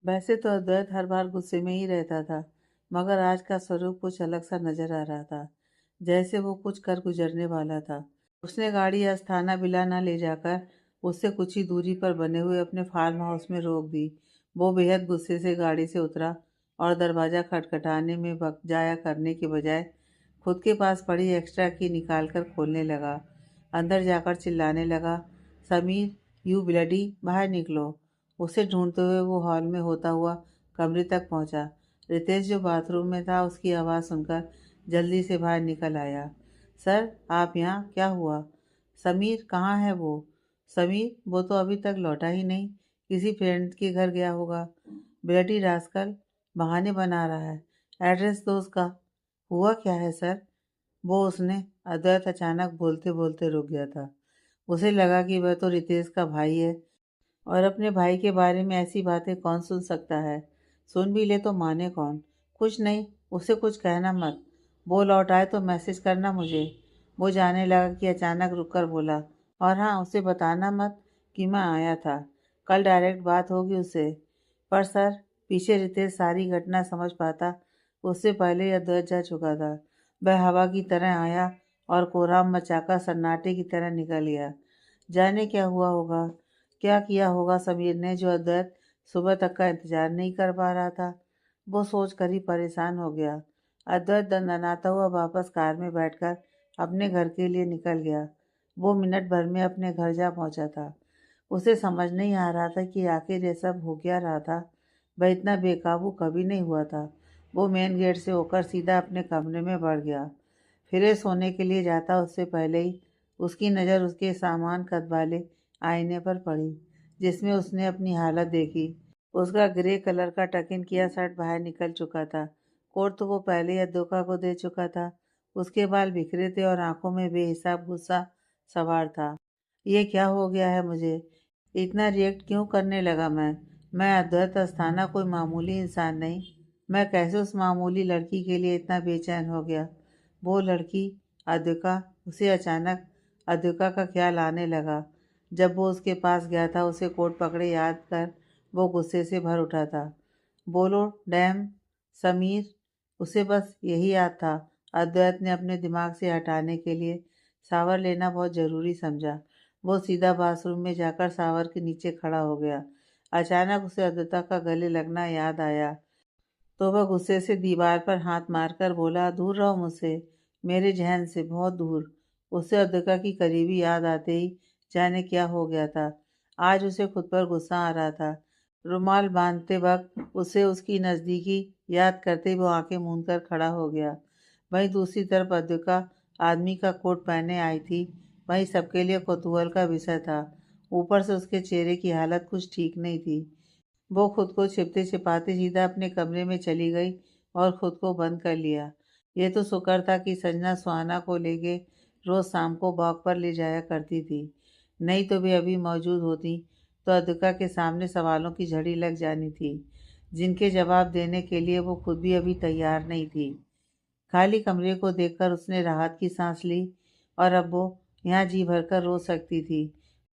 वैसे तो अद्वैत हर बार गुस्से में ही रहता था, मगर आज का स्वरूप कुछ अलग सा नजर आ रहा था, जैसे वो कुछ कर गुजरने वाला था। उसने गाड़ी अस्थाना बिलाना ले जाकर उससे कुछ ही दूरी पर बने हुए अपने फार्म हाउस में रोक दी। वो बेहद गुस्से से गाड़ी से उतरा और दरवाज़ा खटखटाने में वक्त जाया करने के बजाय खुद के पास पड़ी एक्स्ट्रा की निकाल कर खोलने लगा। अंदर जाकर चिल्लाने लगा, समीर, यू ब्लडी, बाहर निकलो। उसे ढूंढते हुए वो हॉल में होता हुआ कमरे तक पहुंचा। रितेश जो बाथरूम में था उसकी आवाज़ सुनकर जल्दी से बाहर निकल आया। सर, आप यहाँ? क्या हुआ? समीर, कहाँ है वो? समीर, वो तो अभी तक लौटा ही नहीं, किसी फ्रेंड के घर गया होगा। ब्लडी रास्कल, बहाने बना रहा है। एड्रेस दो उसका। हुआ क्या है सर? वो उसने अद्वैत अचानक बोलते बोलते रुक गया था। उसे लगा कि वह तो रितेश का भाई है, और अपने भाई के बारे में ऐसी बातें कौन सुन सकता है। सुन भी ले तो माने कौन। कुछ नहीं, उसे कुछ कहना मत। वो लौट आए तो मैसेज करना मुझे। वो जाने लगा कि अचानक रुककर बोला, और हाँ, उसे बताना मत कि मैं आया था। कल डायरेक्ट बात होगी उससे। पर सर, पीछे रितेश सारी घटना समझ पाता उससे पहले ही अद्वैत जा चुका था। वह हवा की तरह आया और कोहराम मचाकर सन्नाटे की तरह निकल गया। जाने क्या हुआ होगा, क्या किया होगा समीर ने, जो अद्वैत सुबह तक का इंतजार नहीं कर पा रहा था। वो सोच कर ही परेशान हो गया। अद्वैत दंदनाता हुआ वापस कार में बैठकर अपने घर के लिए निकल गया। वो मिनट भर में अपने घर जा पहुंचा था। उसे समझ नहीं आ रहा था कि आखिर ये सब हो क्या रहा था। वह इतना बेकाबू कभी नहीं हुआ था। वो मेन गेट से होकर सीधा अपने कमरे में बढ़ गया। फिर सोने के लिए जाता उससे पहले ही उसकी नज़र उसके सामान कद वाले आईने पर पड़ी, जिसमें उसने अपनी हालत देखी। उसका ग्रे कलर का टक इन किया शर्ट बाहर निकल चुका था। कोट तो वो पहले ही अद्दोका को दे चुका था। उसके बाल बिखरे थे और आंखों में बेहिसाब गुस्सा सवार था। ये क्या हो गया है मुझे? इतना रिएक्ट क्यों करने लगा मैं अद्वैत अस्थाना कोई मामूली इंसान नहीं। मैं कैसे उस मामूली लड़की के लिए इतना बेचैन हो गया? वो लड़की, अद्विका। उसे अचानक अद्विका का ख्याल आने लगा। जब वो उसके पास गया था, उसे कोट पकड़े याद कर वो गुस्से से भर उठा था। बोलो डैम समीर। उसे बस यही याद था। अद्वैत ने अपने दिमाग से हटाने के लिए शावर लेना बहुत ज़रूरी समझा। वो सीधा बाथरूम में जाकर शावर के नीचे खड़ा हो गया। अचानक उसे अद्विका का गले लगना याद आया, तो वह गुस्से से दीवार पर हाथ मारकर बोला, दूर रहो मुझसे, मेरे जहन से बहुत दूर। उसे अद्विका की करीबी याद आते ही जाने क्या हो गया था। आज उसे खुद पर गुस्सा आ रहा था। रुमाल बांधते वक्त उसे उसकी नज़दीकी याद करते ही वो आंखें मूंद कर खड़ा हो गया। वहीं दूसरी तरफ अद्विका आदमी का कोट पहने आई थी। वहीं सबके लिए कौतूहल का विषय था। ऊपर से उसके चेहरे की हालत कुछ ठीक नहीं थी। वो खुद को छिपते छिपाते सीधा अपने कमरे में चली गई और खुद को बंद कर लिया। ये तो शुक्र था कि संजना सुहाना को लेके रोज शाम को वॉक पर ले जाया करती थी, नहीं तो वे अभी मौजूद होती तो अद्विका के सामने सवालों की झड़ी लग जानी थी, जिनके जवाब देने के लिए वो खुद भी अभी तैयार नहीं थी। खाली कमरे को देखकर उसने राहत की सांस ली, और अब वो यहाँ जी भरकर रो सकती थी।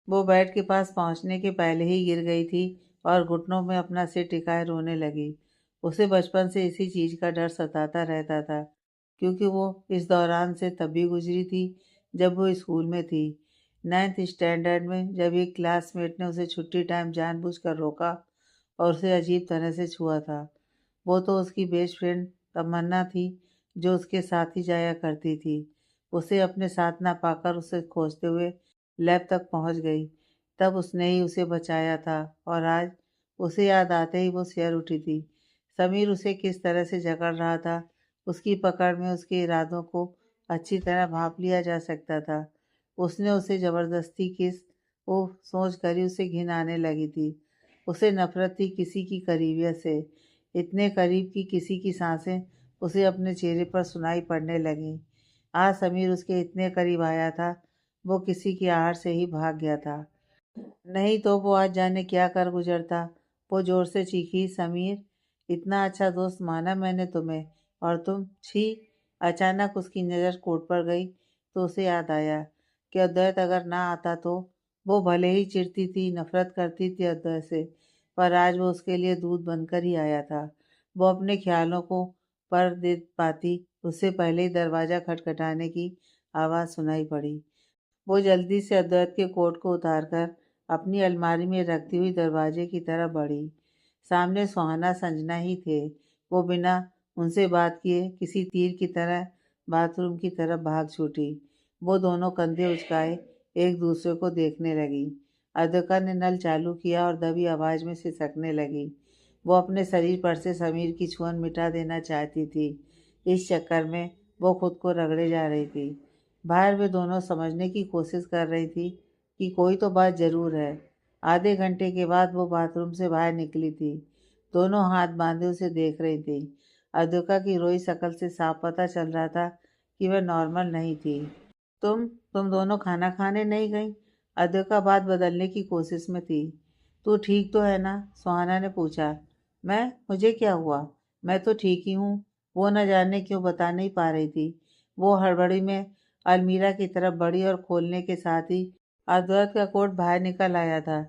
वो बेड के पास पहुँचने के पहले ही गिर गई थी और घुटनों में अपना सिर टिकाए रोने लगी। उसे बचपन से इसी चीज़ का डर सताता रहता था, क्योंकि वो इस दौरान से तभी गुजरी थी जब वो स्कूल में थी। 9th स्टैंडर्ड में जब एक क्लासमेट ने उसे छुट्टी टाइम जानबूझकर रोका और उसे अजीब तरह से छुआ था। वो तो उसकी बेस्ट फ्रेंड तमन्ना थी, जो उसके साथ ही जाया करती थी। उसे अपने साथ ना पाकर उसे खोजते हुए लैब तक पहुंच गई। तब उसने ही उसे बचाया था, और आज उसे याद आते ही वो सिर उठी थी। समीर उसे किस तरह से जकड़ रहा था, उसकी पकड़ में उसके इरादों को अच्छी तरह भांप लिया जा सकता था। उसने उसे ज़बरदस्ती किस, वो सोच कर ही उसे घिन आने लगी थी। उसे नफरत थी किसी की करीबियत से, इतने करीब कि किसी की सांसें उसे अपने चेहरे पर सुनाई पड़ने लगीं। आज समीर उसके इतने करीब आया था, वो किसी की आहट से ही भाग गया था। नहीं तो वो आज जाने क्या कर गुजरता। वो जोर से चीखी, समीर, इतना अच्छा दोस्त माना मैंने तुम्हें, और तुम, छी। अचानक उसकी नज़र कोट पर गई तो उसे याद आया कि अद्वैत अगर ना आता तो वो भले ही चिढ़ती थी, नफरत करती थी अद्वैत से, पर आज वो उसके लिए दूध बनकर ही आया था। वो अपने ख्यालों को पर दे पाती उससे पहले ही दरवाज़ा खटखटाने की आवाज़ सुनाई पड़ी। वो जल्दी से अद्वैत के कोट को उतारकर अपनी अलमारी में रखती हुई दरवाजे की तरफ बढ़ी। सामने सुहाना संजना ही थे। वो बिना उनसे बात किए किसी तीर की तरह बाथरूम की तरफ भाग छूटी। वो दोनों कंधे उचकाए एक दूसरे को देखने लगी। अद्विका ने नल चालू किया और दबी आवाज़ में सिसकने लगी। वो अपने शरीर पर से समीर की छुअन मिटा देना चाहती थी। इस चक्कर में वो खुद को रगड़े जा रही थी। बाहर वे दोनों समझने की कोशिश कर रही थी कि कोई तो बात ज़रूर है। आधे घंटे के बाद वो बाथरूम से बाहर निकली थी। दोनों हाथ बांधे उसे देख रही थी। अद्विका की रोई शक्ल से साफ पता चल रहा था कि वह नॉर्मल नहीं थी। तुम दोनों खाना खाने नहीं गई? अद्विका बात बदलने की कोशिश में थी। तू ठीक तो है ना? सुहाना ने पूछा। मुझे क्या हुआ? मैं तो ठीक ही हूँ। वो न जाने क्यों बता नहीं पा रही थी। वो हड़बड़ी में अलमीरा की तरफ बढ़ी और खोलने के साथ ही अद्वैत का कोट बाहर निकल आया था,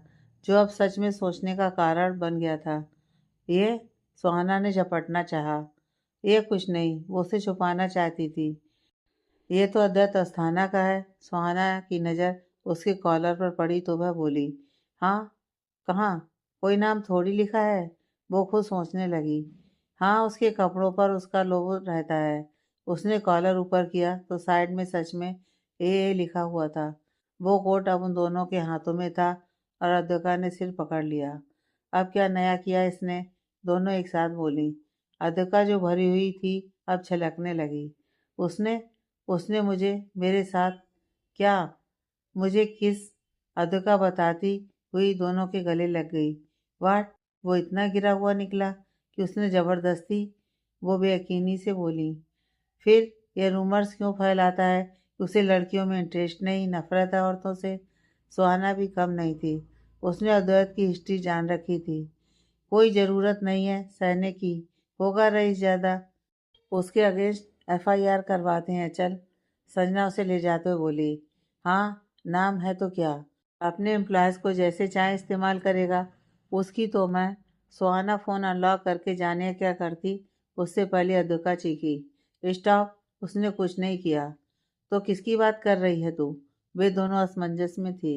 जो अब सच में सोचने का कारण बन गया था। ये सुहाना ने झपटना चाहा। ये कुछ नहीं, वो उसे छुपाना चाहती थी। ये तो अद्वैत अस्थाना का है। सुहाना की नज़र उसके कॉलर पर पड़ी तो वह बोली, हाँ, कहाँ? कोई नाम थोड़ी लिखा है। वो खुद सोचने लगी। हाँ, उसके कपड़ों पर उसका लोगो रहता है। उसने कॉलर ऊपर किया तो साइड में सच में ए लिखा हुआ था। वो कोट अब उन दोनों के हाथों में था और अद्विका ने सिर पकड़ लिया। अब क्या नया किया इसने? दोनों एक साथ बोली। अद्विका जो भरी हुई थी अब छलकने लगी। उसने उसने मुझे मेरे साथ क्या? मुझे किस? अद्विका बताती हुई दोनों के गले लग गई। वाट? वो इतना गिरा हुआ निकला कि उसने जबरदस्ती? वो बेयकीनी से बोली। फिर ये रूमर्स क्यों फैलाता है कि उसे लड़कियों में इंटरेस्ट नहीं, नफरत है औरतों से? सुहाना भी कम नहीं थी। उसने अद्वैत की हिस्ट्री जान रखी थी। कोई ज़रूरत नहीं है सहने की। होगा रईस ज़्यादा, उसके अगेंस्ट एफआईआर करवाते हैं, चल। संजना उसे ले जाते हुए बोली। हाँ, नाम है तो क्या? अपने एम्प्लॉयज़ को जैसे चाहे इस्तेमाल करेगा। उसकी तो मैं। सुहाना फ़ोन अनलॉक करके जाने क्या करती उससे पहले अद्विका चीखी। स्टॉप। उसने कुछ नहीं किया। तो किसकी बात कर रही है तू? वे दोनों असमंजस में थी।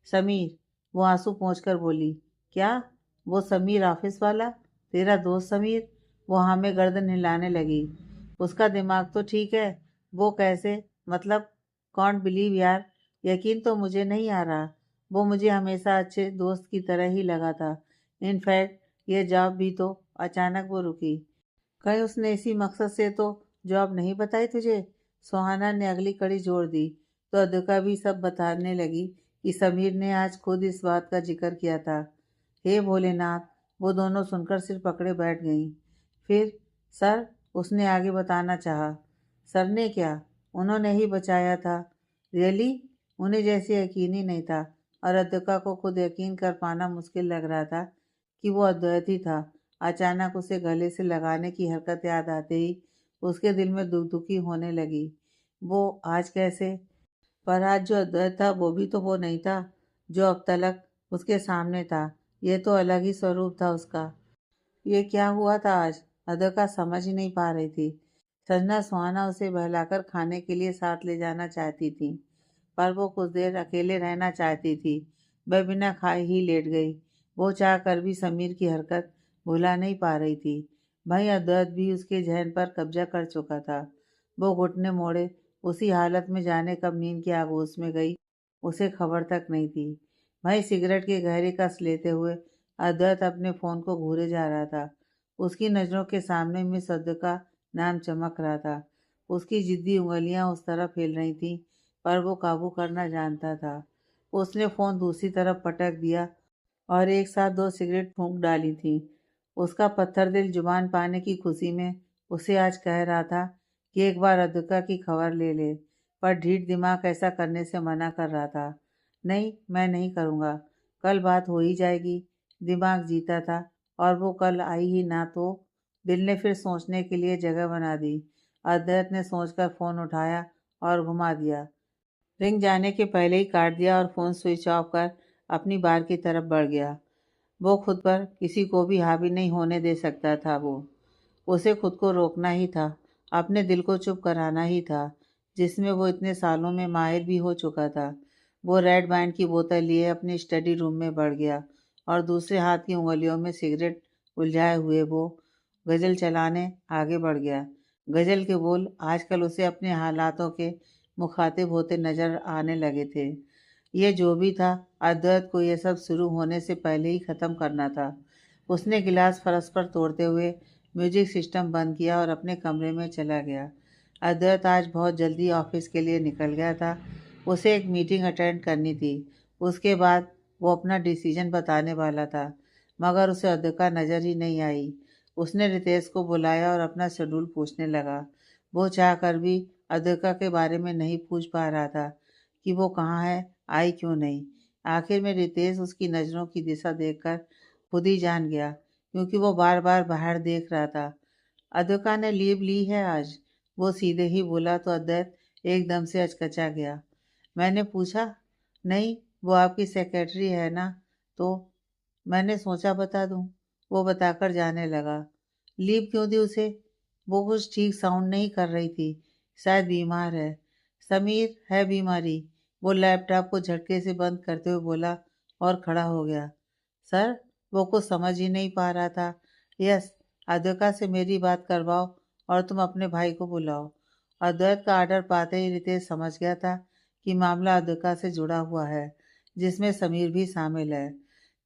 समीर। वो आंसू पोंछकर बोली। क्या? वो समीर ऑफिस वाला? तेरा दोस्त समीर? वो हाँ में गर्दन हिलाने लगी। उसका दिमाग तो ठीक है। वो कैसे? मतलब? कॉन्ट बिलीव यार। यकीन तो मुझे नहीं आ रहा। वो मुझे हमेशा अच्छे दोस्त की तरह ही लगा था। इनफैक्ट ये जॉब भी तो। अचानक वो रुकी। कहीं उसने इसी मकसद से तो जॉब नहीं बताई तुझे? सुहाना ने अगली कड़ी जोड़ दी तो अद्विका भी सब बताने लगी कि समीर ने आज खुद इस बात का जिक्र किया था। हे भोलेनाथ। वो दोनों सुनकर सिर पकड़े बैठ गईं। फिर? सर? उसने आगे बताना चाहा। सर ने क्या? उन्होंने ही बचाया था। रियली? उन्हें जैसे यकीन ही नहीं था और अद्विका को खुद यकीन कर पाना मुश्किल लग रहा था कि वो अद्वैत ही था। अचानक उसे गले से लगाने की हरकत याद आते ही उसके दिल में दुखी होने लगी। वो आज कैसे? पर आज जो अद्वैत था वो भी तो वो नहीं था जो अब तक उसके सामने था। ये तो अलग ही स्वरूप था उसका। ये क्या हुआ था आज? अद्विका समझ ही नहीं पा रही थी। संजना सुहाना उसे बहलाकर खाने के लिए साथ ले जाना चाहती थी, पर वो कुछ देर अकेले रहना चाहती थी। वह बिना खाए ही लेट गई। वो चाह कर भी समीर की हरकत भुला नहीं पा रही थी। भाई अद्वैत भी उसके जहन पर कब्जा कर चुका था। वो घुटने मोड़े उसी हालत में जाने कब नींद की आगोश में गई उसे खबर तक नहीं थी। भाई सिगरेट के गहरे कस लेते हुए अद्वैत अपने फ़ोन को घूरे जा रहा था। उसकी नज़रों के सामने मिस अद्विका का नाम चमक रहा था। उसकी जिद्दी उंगलियां उस तरफ हिल रही थीं, पर वो काबू करना जानता था। उसने फ़ोन दूसरी तरफ पटक दिया और एक साथ 2 सिगरेट फूंक डाली थी। उसका पत्थर दिल जुबान पाने की खुशी में उसे आज कह रहा था कि एक बार अद्विका की खबर ले ले, पर ढीठ दिमाग ऐसा करने से मना कर रहा था। नहीं, मैं नहीं करूँगा। कल बात हो ही जाएगी। दिमाग जीता था और वो कल आई ही ना तो। दिल ने फिर सोचने के लिए जगह बना दी। अद्वैत ने सोचकर फ़ोन उठाया और घुमा दिया। रिंग जाने के पहले ही काट दिया और फ़ोन स्विच ऑफ कर अपनी बार की तरफ बढ़ गया। वो खुद पर किसी को भी हावी नहीं होने दे सकता था। उसे खुद को रोकना ही था, अपने दिल को चुप कराना ही था, जिसमें वो इतने सालों में माहिर भी हो चुका था। वो रेड वाइन की बोतल लिए अपने स्टडी रूम में बढ़ गया और दूसरे हाथ की उंगलियों में सिगरेट उलझाए हुए वो गज़ल चलाने आगे बढ़ गया। गज़ल के बोल आजकल उसे अपने हालातों के मुखातिब होते नजर आने लगे थे। ये जो भी था, अद्वैत को ये सब शुरू होने से पहले ही ख़त्म करना था। उसने गिलास फर्श पर तोड़ते हुए म्यूजिक सिस्टम बंद किया और अपने कमरे में चला गया। अद्वैत आज बहुत जल्दी ऑफिस के लिए निकल गया था। उसे एक मीटिंग अटेंड करनी थी। उसके बाद वो अपना डिसीजन बताने वाला था, मगर उसे अद्वैत नज़र ही नहीं आई। उसने रितेश को बुलाया और अपना शेड्यूल पूछने लगा। वो चाह कर भी अद्वैत के बारे में नहीं पूछ पा रहा था कि वो कहाँ है, आई क्यों नहीं। आखिर में रितेश उसकी नज़रों की दिशा देखकर खुद ही जान गया, क्योंकि वो बार बार बाहर देख रहा था। अद्वैत ने लीव ली है आज, वो सीधे ही बोला तो अद्वैत एकदम से अचकचा गया। मैंने पूछा, नहीं, वो आपकी सेक्रेटरी है ना, तो मैंने सोचा बता दूं। वो बताकर जाने लगा। लीव क्यों दी उसे? वो कुछ ठीक साउंड नहीं कर रही थी, शायद बीमार है। समीर, है बीमारी? वो लैपटॉप को झटके से बंद करते हुए बोला और खड़ा हो गया। सर, वो कुछ समझ ही नहीं पा रहा था। यस, अद्वैत से मेरी बात करवाओ और तुम अपने भाई को बुलाओ। अद्वैत का आर्डर पाते ही रितेश समझ गया था कि मामला अद्वैत से जुड़ा हुआ है, जिसमें समीर भी शामिल है।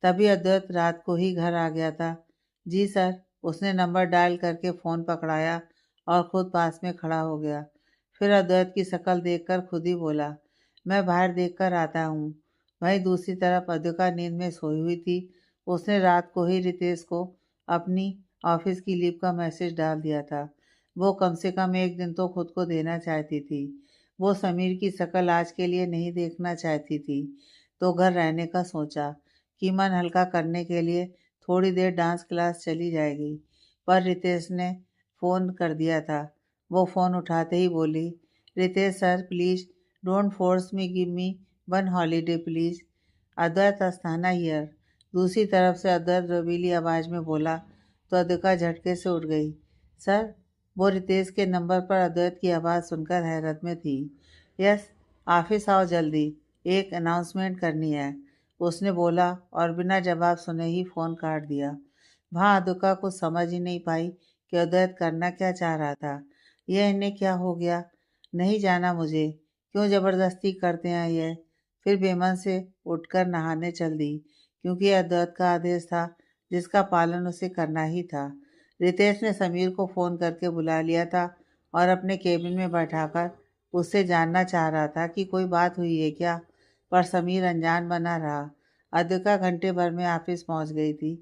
तभी अद्वैत रात को ही घर आ गया था। जी सर। उसने नंबर डायल करके फ़ोन पकड़ाया और खुद पास में खड़ा हो गया। फिर अद्वैत की शक्ल देखकर खुद ही बोला, मैं बाहर देखकर आता हूँ। वहीं दूसरी तरफ अद्विका नींद में सोई हुई थी। उसने रात को ही रितेश को अपनी ऑफिस की लीव का मैसेज डाल दिया था। वो कम से कम एक दिन तो खुद को देना चाहती थी। वो समीर की शक्ल आज के लिए नहीं देखना चाहती थी, तो घर रहने का सोचा कि मन हल्का करने के लिए थोड़ी देर डांस क्लास चली जाएगी। पर रितेश ने फ़ोन कर दिया था। वो फ़ोन उठाते ही बोली, Ritesh sir please don't force me, give me one holiday please. Advait Asthana here. दूसरी तरफ से अद्वैत रवीली आवाज़ में बोला तो अद्विका झटके से उठ गई। सर। वो रितेश के नंबर पर अद्वैत की आवाज़ सुनकर हैरत में थी। यस, ऑफिस आओ जल्दी, एक अनाउंसमेंट करनी है, उसने बोला और बिना जवाब सुने ही फ़ोन काट दिया। वहाँ अद्विका कुछ समझ ही नहीं पाई कि अद्वैत करना क्या चाह रहा था। यह इन्हें क्या हो गया? नहीं जाना मुझे, क्यों ज़बरदस्ती करते हैं ये? फिर बेमन से उठकर नहाने चल दी, क्योंकि यह अद्वैत का आदेश था जिसका पालन उसे करना ही था। रितेश ने समीर को फ़ोन करके बुला लिया था और अपने केबिन में बैठाकर उससे जानना चाह रहा था कि कोई बात हुई है क्या, पर समीर अनजान बना रहा। अद्विका घंटे भर में ऑफिस पहुंच गई थी।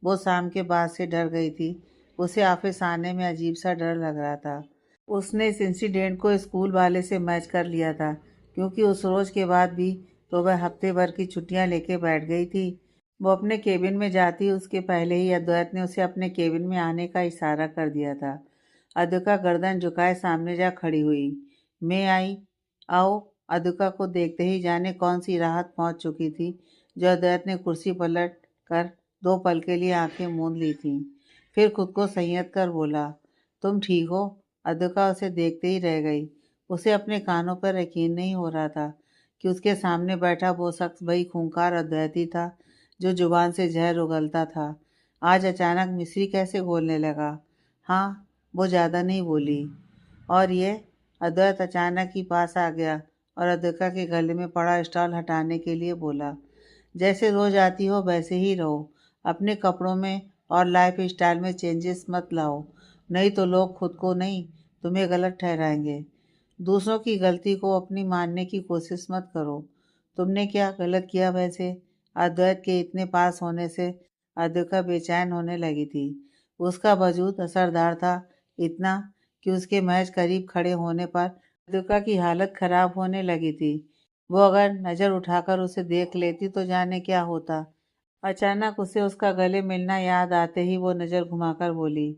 वो शाम के बाद से डर गई थी। उसे ऑफिस आने में अजीब सा डर लग रहा था। उसने इस इंसिडेंट को स्कूल वाले से मैच कर लिया था, क्योंकि उस रोज़ के बाद भी तो वह हफ्ते भर की छुट्टियां लेके बैठ गई थी। वो अपने केबिन में जाती उसके पहले ही अद्वैत ने उसे अपने केबिन में आने का इशारा कर दिया था। अद्विका गर्दन झुकाए सामने जा खड़ी हुई। मैं आई, आओ। अद्विका को देखते ही जाने कौन सी राहत पहुंच चुकी थी, जो अद्वैत ने कुर्सी पलट कर 2 पल के लिए आंखें मूंद ली थीं। फिर खुद को संयत कर बोला, तुम ठीक हो? अद्विका उसे देखते ही रह गई। उसे अपने कानों पर यकीन नहीं हो रहा था कि उसके सामने बैठा वो शख्स वही खूंखार अद्वैती था जो जुबान से जहर उगलता था। आज अचानक मिश्री कैसे बोलने लगा? हाँ, वो ज़्यादा नहीं बोली। और ये? अद्वैत अचानक ही पास आ गया और अद्विका के गले में पड़ा स्टॉल हटाने के लिए बोला, जैसे रोज आती हो वैसे ही रहो। अपने कपड़ों में और लाइफ स्टाइल में चेंजेस मत लाओ, नहीं तो लोग खुद को नहीं तुम्हें गलत ठहराएंगे। दूसरों की गलती को अपनी मानने की कोशिश मत करो। तुमने क्या गलत किया वैसे? अद्वैत के इतने पास होने से अद्विका बेचैन होने लगी थी। उसका वजूद असरदार था, इतना कि उसके महज करीब खड़े होने पर अद्विका की हालत खराब होने लगी थी। वो अगर नज़र उठाकर उसे देख लेती तो जाने क्या होता। अचानक उसे उसका गले मिलना याद आते ही वो नज़र घुमाकर बोली,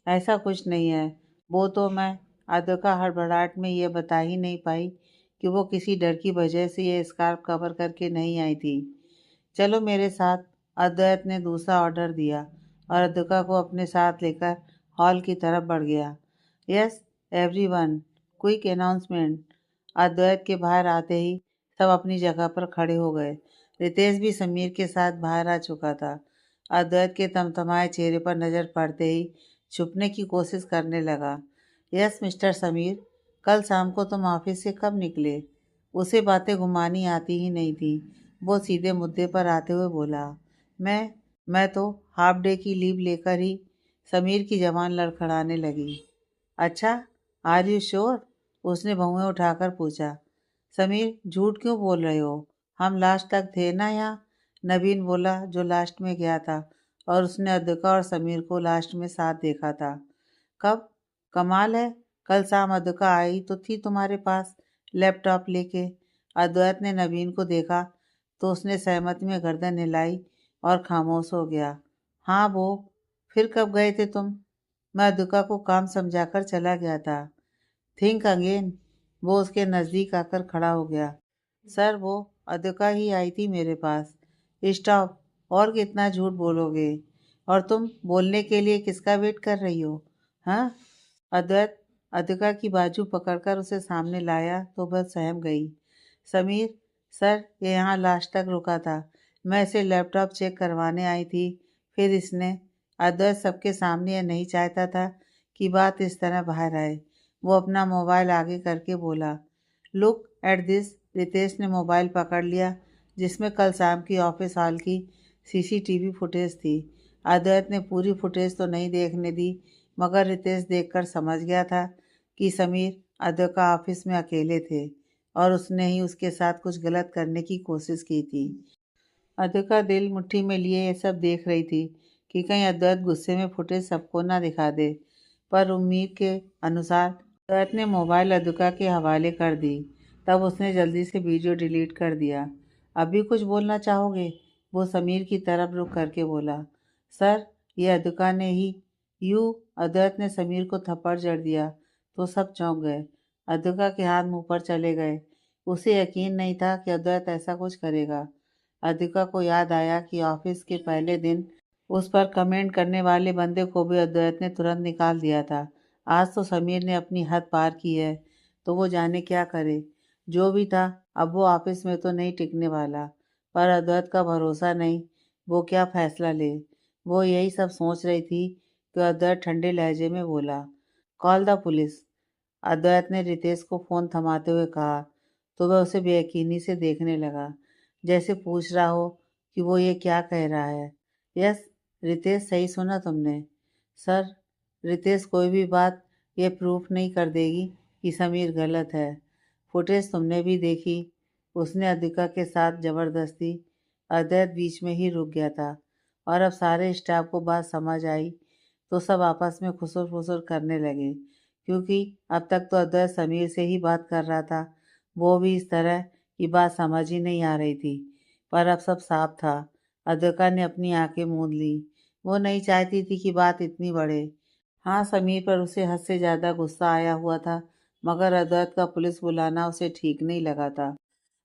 ऐसा कुछ नहीं है। वो तो मैं। अद्विका हड़बड़ाहट में ये बता ही नहीं पाई कि वो किसी डर की वजह से ये स्कार्फ कवर करके नहीं आई थी। चलो मेरे साथ। अद्वैत ने दूसरा ऑर्डर दिया और अद्विका को अपने साथ लेकर हॉल की तरफ बढ़ गया। Yes everyone, quick announcement. Advait के बाहर आते ही सब अपनी जगह पर खड़े हो गए। रितेश भी समीर के साथ बाहर आ चुका था। अद्वैत के तमतमाए चेहरे पर नजर पड़ते ही छुपने की कोशिश करने लगा। यस मिस्टर समीर, कल शाम को तुम ऑफिस से कब निकले? उसे बातें घुमानी आती ही नहीं थी। वो सीधे मुद्दे पर आते हुए बोला, मैं तो हाफ डे की लीव लेकर ही। समीर की जबान लड़खड़ाने लगी। अच्छा, आर यू श्योर? उसने भौहें उठाकर पूछा। समीर, झूठ क्यों बोल रहे हो? हम लास्ट तक थे ना यहाँ? नवीन बोला, जो लास्ट में गया था और उसने अद्विका और समीर को लास्ट में साथ देखा था। कब? कमाल है, कल शाम अद्विका आई तो थी तुम्हारे पास लैपटॉप लेके। अद्वैत ने नवीन को देखा तो उसने सहमति में गर्दन हिलाई और खामोश हो गया। हाँ वो, फिर कब गए थे तुम? मैं अद्विका को काम समझाकर चला गया था। Think again. वो उसके नज़दीक आकर खड़ा हो गया। सर वो अद्विका ही आई थी मेरे पास। स्टॉप, और कितना झूठ बोलोगे? और तुम बोलने के लिए किसका वेट कर रही हो? हाँ? अद्वैत अद्विका की बाजू पकड़कर उसे सामने लाया तो वह सहम गई। समीर, सर ये यहाँ लास्ट तक रुका था। मैं इसे लैपटॉप चेक करवाने आई थी। फिर इसने। अद्वैत सबके सामने यह नहीं चाहता था कि बात इस तरह बाहर आए। वो अपना मोबाइल आगे करके बोला, लुक एट दिस। रितेश ने मोबाइल पकड़ लिया जिसमें कल शाम की ऑफिस हॉल की सीसीटीवी फुटेज थी। अद्वैत ने पूरी फुटेज तो नहीं देखने दी, मगर रितेश देखकर समझ गया था कि समीर अद्विका ऑफिस में अकेले थे और उसने ही उसके साथ कुछ गलत करने की कोशिश की थी। अद्विका दिल मुट्ठी में लिए ये सब देख रही थी कि कहीं अद्वैत गुस्से में फुटेज सबको ना दिखा दे। पर उम्मीद के अनुसार अद्वैत ने मोबाइल अद्विका के हवाले कर दी। तब उसने जल्दी से वीडियो डिलीट कर दिया। अभी कुछ बोलना चाहोगे? वो समीर की तरफ रुक करके बोला। सर ये अद्विका ने ही। यू। अद्वैत ने समीर को थप्पड़ जड़ दिया तो सब चौंक गए। अद्विका के हाथ मुंह पर चले गए। उसे यकीन नहीं था कि अद्वैत ऐसा कुछ करेगा। अद्विका को याद आया कि ऑफिस के पहले दिन उस पर कमेंट करने वाले बंदे को भी अद्वैत ने तुरंत निकाल दिया था। आज तो समीर ने अपनी हद पार की है तो वो जाने क्या करे। जो भी था, अब वो ऑफिस में तो नहीं टिकने वाला। पर अद्वैत का भरोसा नहीं, वो क्या फैसला ले। वो यही सब सोच रही थी कि अद्वैत ठंडे लहजे में बोला, कॉल द पुलिस। अद्वैत ने रितेश को फ़ोन थमाते हुए कहा तो वह उसे बेयकीनी से देखने लगा, जैसे पूछ रहा हो कि वो ये क्या कह रहा है। यस रितेश, सही सुना तुमने। सर, रितेश कोई भी बात ये प्रूफ नहीं कर देगी कि समीर गलत है। फुटेज तुमने भी देखी। उसने अद्विका के साथ ज़बरदस्ती। अद्वैत बीच में ही रुक गया था और अब सारे स्टाफ को बात समझ आई तो सब आपस में खुसुर फुसुर करने लगे, क्योंकि अब तक तो अद्वैत समीर से ही बात कर रहा था। वो भी इस तरह की बात समझ ही नहीं आ रही थी। पर अब सब साफ था। अद्विका ने अपनी आंखें मूंद ली। वो नहीं चाहती थी कि बात इतनी बढ़े। हाँ, समीर पर उसे हद से ज़्यादा गुस्सा आया हुआ था, मगर अद्वैत का पुलिस बुलाना उसे ठीक नहीं लगा था।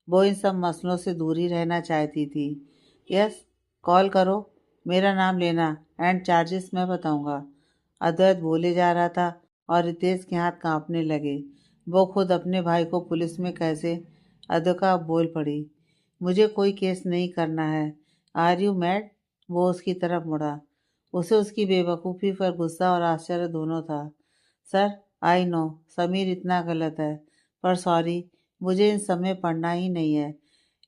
वो इन सब मसलों से दूर ही रहना चाहती थी। यस, कॉल करो, मेरा नाम लेना एंड चार्जेस मैं बताऊंगा। अद्वैत बोले जा रहा था और रितेश के हाथ कांपने लगे। वो खुद अपने भाई को पुलिस में कैसे। अद्विका अब बोल पड़ी, मुझे कोई केस नहीं करना है। Are you mad? वो उसकी तरफ मुड़ा। उसे उसकी बेवकूफ़ी पर गुस्सा और आश्चर्य दोनों था। सर, आई नो समीर इतना गलत है, पर सॉरी, मुझे इन सब में पढ़ना ही नहीं है।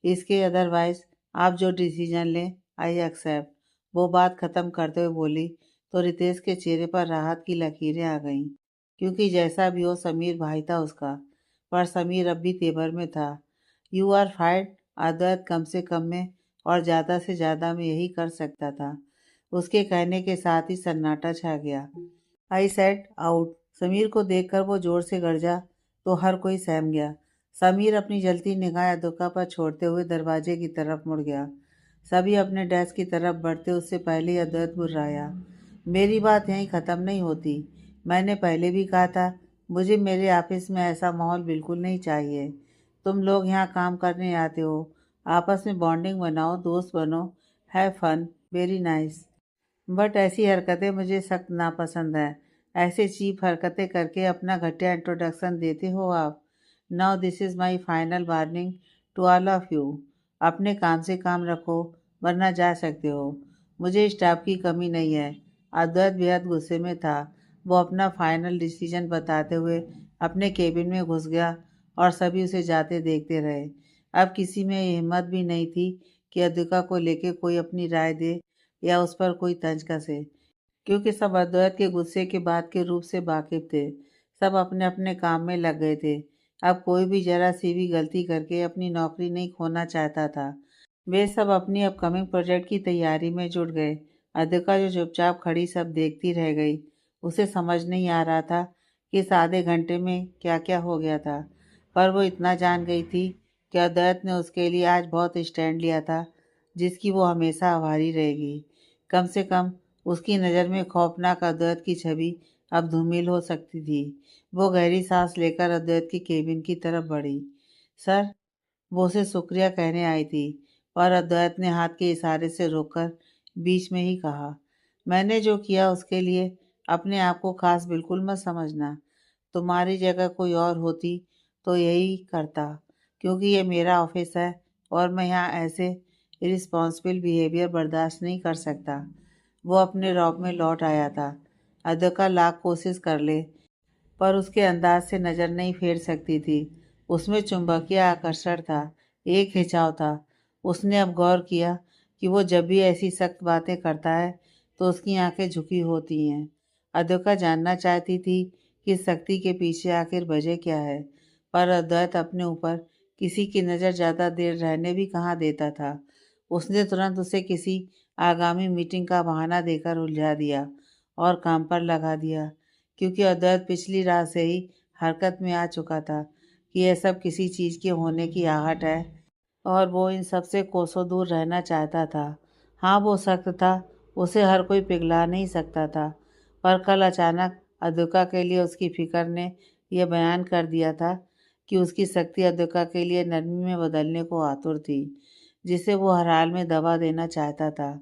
इसके अदरवाइज आप जो डिसीजन लें, आई एक्सेप्ट। वो बात ख़त्म करते हुए बोली तो रितेश के चेहरे पर राहत की लकीरें आ गईं, क्योंकि जैसा भी हो समीर भाई था उसका। पर समीर अब भी तेवर में था। You are फाइर्ड। अद्वैत कम से कम में और ज़्यादा से ज़्यादा में यही कर सकता था। उसके कहने के साथ ही सन्नाटा छा गया। I said out. समीर को देखकर वो जोर से गरजा तो हर कोई सहम गया। समीर अपनी जलती निगाह अद्विका पर छोड़ते हुए दरवाजे की तरफ मुड़ गया। सभी अपने डेस्क की तरफ बढ़ते उससे पहले ही अद्वैत मुर्राया। मेरी बात यहीं ख़त्म नहीं होती। मैंने पहले भी कहा था, मुझे मेरे ऑफिस में ऐसा माहौल बिल्कुल नहीं चाहिए। तुम लोग यहाँ काम करने आते हो, आपस में बॉन्डिंग बनाओ, दोस्त बनो, have fun. Very nice. But ऐसी हरकतें मुझे सख्त नापसंद हैं। ऐसे चीप हरकतें करके अपना घटिया इंट्रोडक्शन देते हो आप। Now this is my final warning to all of you. अपने काम से काम रखो, वरना जा सकते हो। मुझे स्टाफ की कमी नहीं है। अद्वैत बेहद गुस्से में था। वो अपना फाइनल डिसीजन बताते हुए अपने केबिन में घुस गया और सभी उसे जाते देखते रहे। अब किसी में ये हिम्मत भी नहीं थी कि अद्विका को लेकर कोई अपनी राय दे या उस पर कोई तंज कसे, क्योंकि सब अद्वैत के गुस्से के बाद के रूप से वाकिफ थे। सब अपने अपने काम में लग गए थे। अब कोई भी जरा सी भी गलती करके अपनी नौकरी नहीं खोना चाहता था। वे सब अपनी अपकमिंग प्रोजेक्ट की तैयारी में जुट गए। अद्विका जो चुपचाप खड़ी सब देखती रह गई। उसे समझ नहीं आ रहा था कि इस आधे घंटे में क्या क्या हो गया था, पर वो इतना जान गई थी कि अद्वैत ने उसके लिए आज बहुत स्टैंड लिया था, जिसकी वो हमेशा आभारी रहेगी। कम से कम उसकी नज़र में खौफनाक अद्वैत की छवि अब धूमिल हो सकती थी। वो गहरी सांस लेकर अद्वैत की केबिन की तरफ बढ़ी। सर, वो उसे शुक्रिया कहने आई थी, पर अद्वैत ने हाथ के इशारे से रोककर बीच में ही कहा, मैंने जो किया उसके लिए अपने आप को खास बिल्कुल मत समझना। तुम्हारी जगह कोई और होती तो यही करता, क्योंकि ये मेरा ऑफिस है और मैं यहाँ ऐसे इरिस्पॉन्सिबल बिहेवियर बर्दाश्त नहीं कर सकता। वो अपने रौब में लौट आया था। अद्विका लाख कोशिश कर ले, पर उसके अंदाज से नज़र नहीं फेर सकती थी। उसमें चुंबकीय आकर्षण था, एक खिंचाव था। उसने अब गौर किया कि वो जब भी ऐसी सख्त बातें करता है तो उसकी आंखें झुकी होती हैं। अद्विका जानना चाहती थी कि सख्ती के पीछे आखिर वजह क्या है, पर अद्वैत अपने ऊपर किसी की नज़र ज़्यादा देर रहने भी कहाँ देता था। उसने तुरंत उसे किसी आगामी मीटिंग का बहाना देकर उलझा दिया और काम पर लगा दिया, क्योंकि अद्वैत पिछली रात से ही हरकत में आ चुका था कि यह सब किसी चीज़ के होने की आहट है और वो इन सब से कोसों दूर रहना चाहता था। हाँ, वो सख्त था, उसे हर कोई पिघला नहीं सकता था, पर कल अचानक अद्विका के लिए उसकी फिक्र ने यह बयान कर दिया था कि उसकी सख्ती अद्विका के लिए नरमी में बदलने को आतुर थी, जिसे वो हर हाल में दबा देना चाहता था,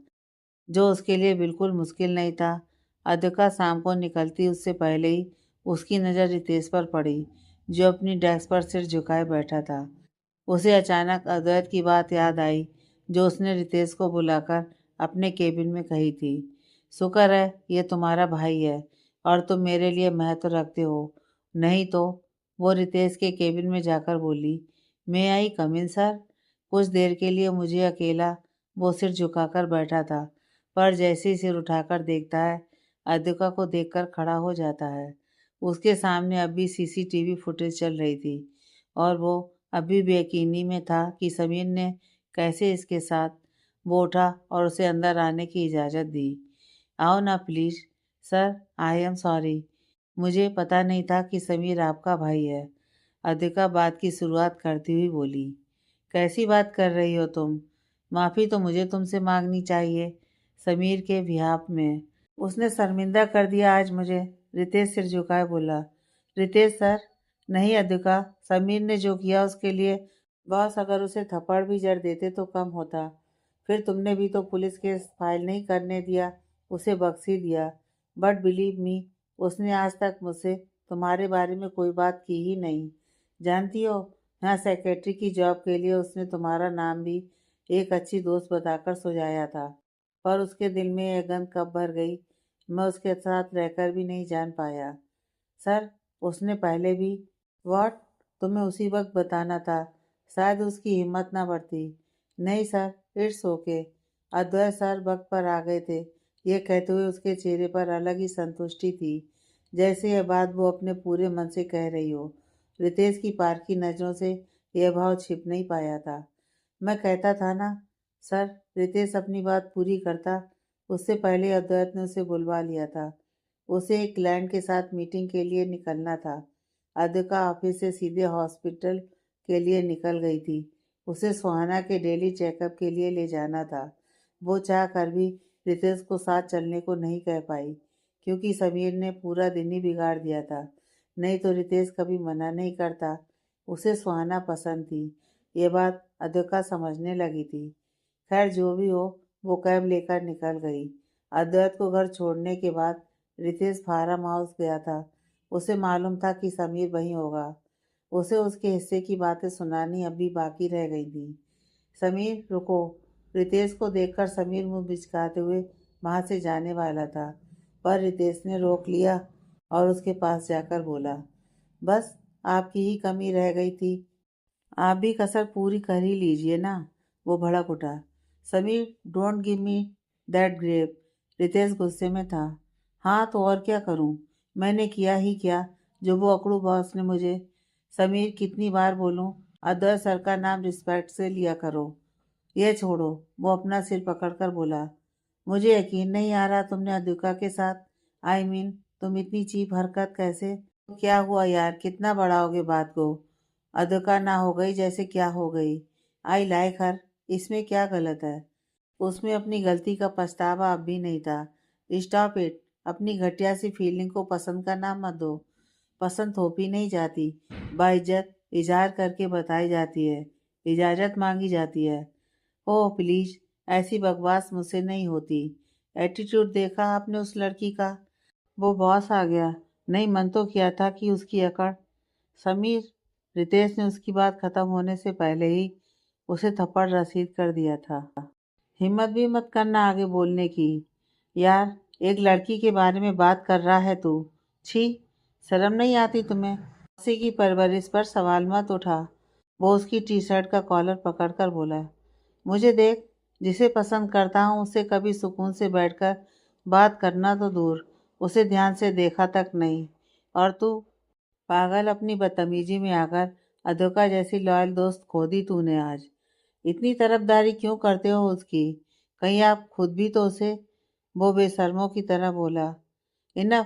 जो उसके लिए बिल्कुल मुश्किल नहीं था। अद्विका शाम को निकलती उससे पहले ही उसकी नज़र रितेश पर पड़ी, जो अपनी डेस्क पर सिर झुकाए बैठा था। उसे अचानक अद्वैत की बात याद आई, जो उसने रितेश को बुलाकर अपने केबिन में कही थी। शुक्र है ये तुम्हारा भाई है और तुम मेरे लिए महत्व रखते हो, नहीं तो। वो रितेश के केबिन में जाकर बोली, मैं आई कम इन सर। कुछ देर के लिए मुझे अकेला वो सिर झुकाकर बैठा था, पर जैसे ही सिर उठाकर देखता है, अद्विका को देखकर खड़ा हो जाता है। उसके सामने अब भी सीसीटीवी फुटेज चल रही थी और वो अभी भी यकीनी में था कि समीर ने कैसे इसके साथ। वो उठा और उसे अंदर आने की इजाज़त दी। आओ ना please. Sir, I am sorry. मुझे पता नहीं था कि समीर आपका भाई है। अद्विका बात की शुरुआत करती हुई बोली। कैसी बात कर रही हो तुम? माफ़ी तो मुझे तुमसे मांगनी चाहिए, समीर के बिहाफ में। उसने शर्मिंदा कर दिया आज मुझे। रितेश सिर झुकाए बोला। रितेश सर, नहीं अद्विका, समीर ने जो किया उसके लिए बॉस अगर उसे थप्पड़ भी जड़ देते तो कम होता। फिर तुमने भी तो पुलिस केस फाइल नहीं करने दिया, उसे बख्श ही दिया। बट बिलीव मी, उसने आज तक मुझसे तुम्हारे बारे में कोई बात की ही नहीं। जानती हो, यहाँ सेक्रेटरी की जॉब के लिए उसने तुम्हारा नाम भी एक अच्छी दोस्त बताकर सुझाया था, पर उसके दिल में यह गंध कब भर गई, मैं उसके साथ रहकर भी नहीं जान पाया। सर, उसने पहले भी। व्हाट? तुम्हें उसी वक्त बताना था, शायद उसकी हिम्मत ना बढ़ती। नहीं sir, it's okay. Advait sir वक्त पर आ गए थे। ये कहते हुए उसके चेहरे पर अलग ही संतुष्टि थी, जैसे यह बात वो अपने पूरे मन से कह रही हो। रितेश की पारखी नज़रों से यह भाव छिप नहीं पाया था। मैं कहता था ना। सर, रितेश अपनी बात पूरी करता उससे पहले अद्वैत ने उसे बुलवा लिया था। उसे एक क्लाइंट के साथ मीटिंग के लिए निकलना था। अद्विका ऑफिस से सीधे हॉस्पिटल के लिए निकल गई थी। उसे सुहाना के डेली चेकअप के लिए ले जाना था। वो चाह कर भी रितेश को साथ चलने को नहीं कह पाई, क्योंकि समीर ने पूरा दिन ही बिगाड़ दिया था। नहीं तो रितेश कभी मना नहीं करता। उसे सुहाना पसंद थी, ये बात अद्विका समझने लगी थी। खैर जो भी हो, वो कैब लेकर निकल गई। अद्वैत को घर छोड़ने के बाद रितेश फार्म हाउस गया था। उसे मालूम था कि समीर वहीं होगा। उसे उसके हिस्से की बातें सुनानी अब भी बाकी रह गई थी। समीर रुको। रितेश को देखकर समीर मुंह बिचकाते हुए वहां से जाने वाला था, पर रितेश ने रोक लिया और उसके पास जाकर बोला, बस आपकी ही कमी रह गई थी, आप भी कसर पूरी कर ही लीजिए ना। वो भड़क उठा। Sameer, don't give me that grape. Ritesh गुस्से में था। हाँ तो और क्या करूं? मैंने किया ही क्या जो वो अकड़ू बॉस ने मुझे। समीर, कितनी बार बोलूं, अदर सर का नाम रिस्पेक्ट से लिया करो। ये छोड़ो। वो अपना सिर पकड़कर बोला, मुझे यकीन नहीं आ रहा तुमने अद्विका के साथ, तुम इतनी चीप हरकत कैसे? क्या हुआ यार, कितना बढ़ाओगे बात को? अधोका ना हो गई जैसे क्या हो गई। आई लाइक हर, इसमें क्या गलत है? उसमें अपनी गलती का पछतावा अब भी नहीं था। Stop it. अपनी घटिया सी फीलिंग को पसंद का नाम मत दो। पसंद थोपी नहीं जाती, बाइज्जत इजहार करके बताई जाती है, इजाज़त मांगी जाती है। ओह प्लीज, ऐसी बकवास मुझसे नहीं होती। एटीट्यूड देखा आपने उस लड़की का? वो बॉस आ गया। नहीं, मन तो किया था कि उसकी अकड़। समीर, रितेश ने उसकी बात खत्म होने से पहले ही उसे थप्पड़ रसीद कर दिया था। हिम्मत भी मत करना आगे बोलने की। यार, एक लड़की के बारे में बात कर रहा है तू। छी, शर्म नहीं आती तुम्हें? किसी की परवरिश पर सवाल मत उठा। वो उसकी टी शर्ट का कॉलर पकड़कर बोला, मुझे देख, जिसे पसंद करता हूँ उससे कभी सुकून से बैठकर बात करना तो दूर, उसे ध्यान से देखा तक नहीं। और तू पागल, अपनी बदतमीजी में आकर अधोका जैसी लॉयल दोस्त खो दी तूने आज। इतनी तरफदारी क्यों करते हो उसकी? कहीं आप खुद भी तो उसे। वो बेशर्मों की तरह बोला, इनफ,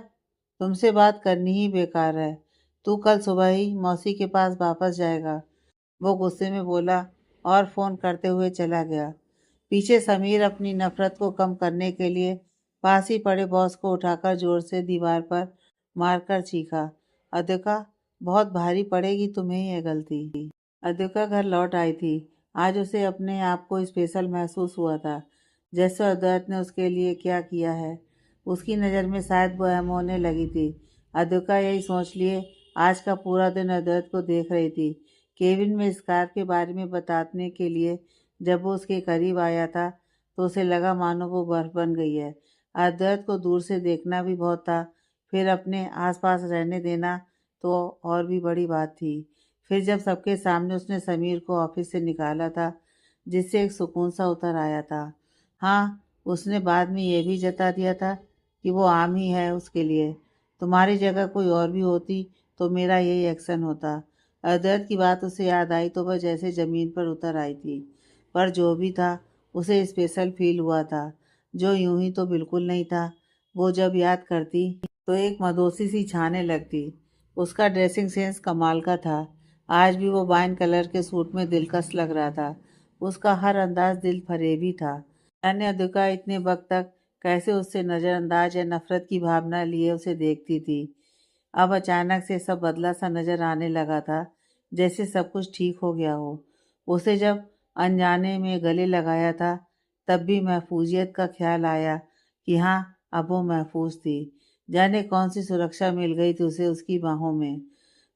तुमसे बात करनी ही बेकार है। तू कल सुबह ही मौसी के पास वापस जाएगा। वो गुस्से में बोला और फोन करते हुए चला गया। पीछे समीर अपनी नफरत को कम करने के लिए पास ही पड़े बॉस को उठाकर जोर से दीवार पर मारकर चीखा, अद्विका, बहुत भारी पड़ेगी तुम्हें यह गलती। अद्विका घर लौट आई थी। आज उसे अपने आप को स्पेशल महसूस हुआ था, जैसे अद्वैत ने उसके लिए क्या किया है। उसकी नज़र में शायद वो अहम होने लगी थी। अद्विका यही सोच लिए आज का पूरा दिन अद्वैत को देख रही थी। केविन में इस कार के बारे में बताने के लिए जब वो उसके करीब आया था तो उसे लगा मानो वो बर्फ बन गई है। अद्वैत को दूर से देखना भी बहुत था, फिर अपने आसपास रहने देना तो और भी बड़ी बात थी। फिर जब सबके सामने उसने समीर को ऑफिस से निकाला था, जिससे एक सुकून सा उतर आया था। हाँ, उसने बाद में ये भी जता दिया था कि वो आम ही है उसके लिए। तुम्हारी जगह कोई और भी होती तो मेरा यही एक्शन होता। अदर्द की बात उसे याद आई तो वह जैसे ज़मीन पर उतर आई थी। पर जो भी था, उसे स्पेशल फील हुआ था, जो यूं ही तो बिल्कुल नहीं था। वो जब याद करती तो एक मदोसी सी छाने लगती। उसका ड्रेसिंग सेंस कमाल का था। आज भी वो वाइन कलर के सूट में दिलकश लग रहा था। उसका हर अंदाज दिल फरेबी था। जाने अद्विका इतने वक्त तक कैसे उससे नज़रअंदाज या नफरत की भावना लिए उसे देखती थी। अब अचानक से सब बदला सा नजर आने लगा था, जैसे सब कुछ ठीक हो गया हो। उसे जब अनजाने में गले लगाया था तब भी महफूजियत का ख्याल आया कि हाँ, अब वो महफूज थी। जाने कौन सी सुरक्षा मिल गई थी उसे उसकी बाहों में।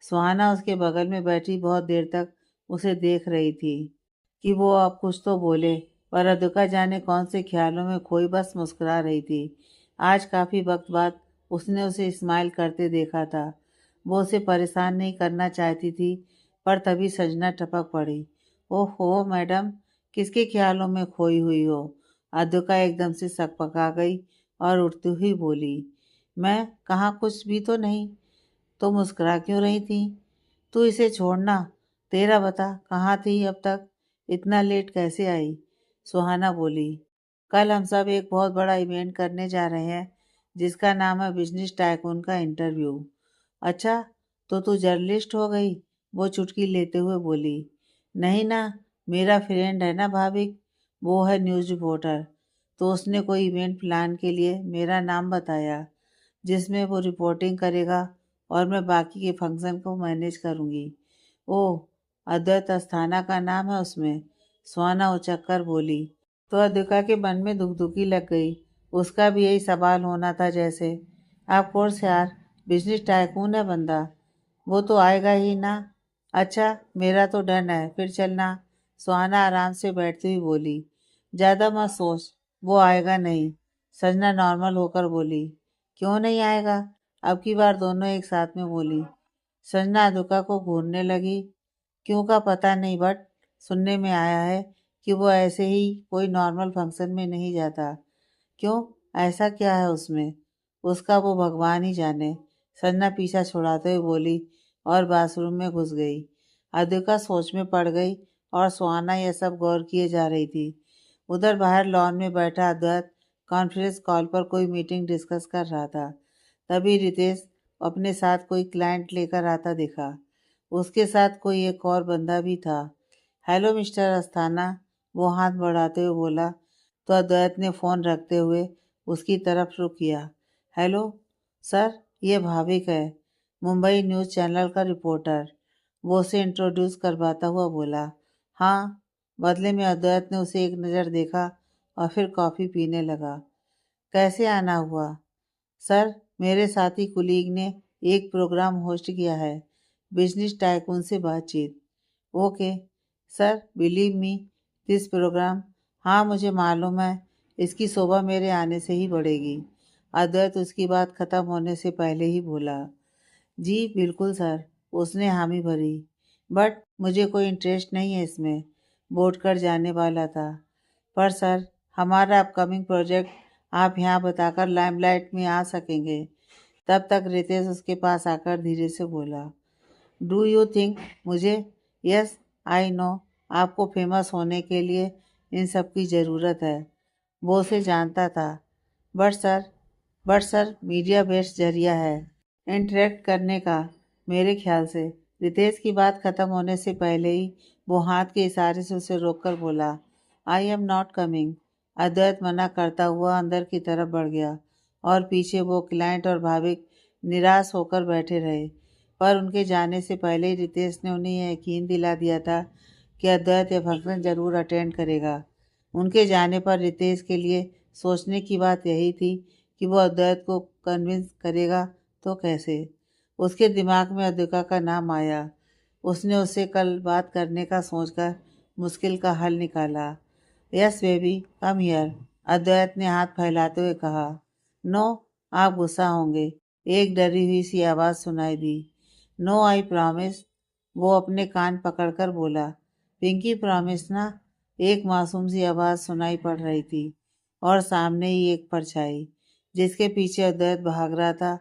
सुहाना उसके बगल में बैठी बहुत देर तक उसे देख रही थी कि वो अब कुछ तो बोले, पर अदुका जाने कौन से ख्यालों में खोई बस मुस्कुरा रही थी। आज काफ़ी वक्त बाद उसने उसे स्माइल करते देखा था। वो उसे परेशान नहीं करना चाहती थी, पर तभी संजना टपक पड़ी। ओहो मैडम, किसके ख्यालों में खोई हुई हो? अदुका एकदम से सकपका गई और उठती हुई बोली, मैं कहाँ, कुछ भी तो नहीं। तो मुस्कुरा क्यों रही थी? तू इसे छोड़ना। तेरा बता, कहाँ थी अब तक? इतना लेट कैसे आई? सुहाना बोली, कल हम सब एक बहुत बड़ा इवेंट करने जा रहे हैं, जिसका नाम है बिजनेस टाइकून का इंटरव्यू। अच्छा, तो तू जर्नलिस्ट हो गई? वो चुटकी लेते हुए बोली, नहीं ना, मेरा फ्रेंड है ना भाविक, वो है न्यूज़ रिपोर्टर। तो उसने कोई इवेंट प्लान के लिए मेरा नाम बताया, जिसमें वो रिपोर्टिंग करेगा और मैं बाकी के फंक्शन को मैनेज करूँगी। ओह, अद्वैत अस्थाना का नाम है उसमें। सुहाना उचक कर बोली, तो अद्विका के मन में दुखी लग गई। उसका भी यही सवाल होना था जैसे। ऑफ कोर्स यार, बिजनेस टाइकून है बंदा, वो तो आएगा ही ना। अच्छा, मेरा तो डन है, फिर चलना। सुहाना आराम से बैठती हुई बोली। ज़्यादा मत सोच, वो आएगा नहीं। संजना नॉर्मल होकर बोली। क्यों नहीं आएगा? अब की बार दोनों एक साथ में बोली। संजना अद्विका को घूरने लगी। क्यों का पता नहीं, बट सुनने में आया है कि वो ऐसे ही कोई नॉर्मल फंक्शन में नहीं जाता। क्यों? ऐसा क्या है उसमें? उसका वो भगवान ही जाने। संजना पीछा छुड़ाते हुए बोली और बाथरूम में घुस गई। अद्विका सोच में पड़ गई और सुहाना यह सब गौर किए जा रही थी। उधर बाहर लॉन में बैठा अद्वैत कॉन्फ्रेंस कॉल पर कोई मीटिंग डिस्कस कर रहा था। तभी रितेश अपने साथ कोई क्लाइंट लेकर आता दिखा। उसके साथ कोई एक और बंदा भी था। हेलो मिस्टर अस्थाना, वो हाथ बढ़ाते हुए बोला तो अद्वैत ने फ़ोन रखते हुए उसकी तरफ रुख किया। हेलो सर, ये भाविक है, मुंबई न्यूज़ चैनल का रिपोर्टर। वो उसे इंट्रोड्यूस करवाता हुआ बोला। हाँ। बदले में अद्वैत ने उसे एक नज़र देखा और फिर कॉफ़ी पीने लगा। कैसे आना हुआ? सर, मेरे साथी कुलीग ने एक प्रोग्राम होस्ट किया है, बिजनेस टाइकून से बातचीत। Okay sir, believe me, this program. हाँ, मुझे मालूम है, इसकी शोभा मेरे आने से ही बढ़ेगी। अद्वैत उसकी बात खत्म होने से पहले ही बोला। जी बिल्कुल सर, उसने हामी भरी। बट मुझे कोई इंटरेस्ट नहीं है इसमें, बोर्ड कर जाने वाला था। पर सर, हमारा अपकमिंग प्रोजेक्ट आप यहाँ बताकर लाइमलाइट में आ सकेंगे। तब तक रितेश उसके पास आकर धीरे से बोला। डू यू थिंक मुझे? यस, आई नो, आपको फेमस होने के लिए इन सब की ज़रूरत है। वो उसे जानता था। But sir but sir media based जरिया है इंटरेक्ट करने का, मेरे ख्याल से। रितेश की बात खत्म होने से पहले ही वो हाथ के इशारे से उसे रोककर बोला। I am not coming. Advait मना करता हुआ अंदर की तरफ बढ़ गया और पीछे वो क्लाइंट और भाविक निराश होकर बैठे रहे। पर उनके जाने से पहले ही रितेश ने उन्हें यह यकीन दिला दिया था कि अद्वैत यह फंक्शन जरूर अटेंड करेगा। उनके जाने पर रितेश के लिए सोचने की बात यही थी कि वो अद्वैत को कन्विंस करेगा तो कैसे। उसके दिमाग में अद्विका का नाम आया। उसने उससे कल बात करने का सोचकर मुश्किल का हल निकाला। यस बेबी, कम हियर, अद्वैत ने हाथ फैलाते हुए कहा। नो, आप गुस्सा होंगे, एक डरी हुई सी आवाज़ सुनाई दी। नो, आई प्रॉमिस, वो अपने कान पकड़कर बोला। पिंकी प्रॉमिस ना? एक मासूम सी आवाज़ सुनाई पड़ रही थी और सामने ही एक परछाई जिसके पीछे अद्वैत भाग रहा था।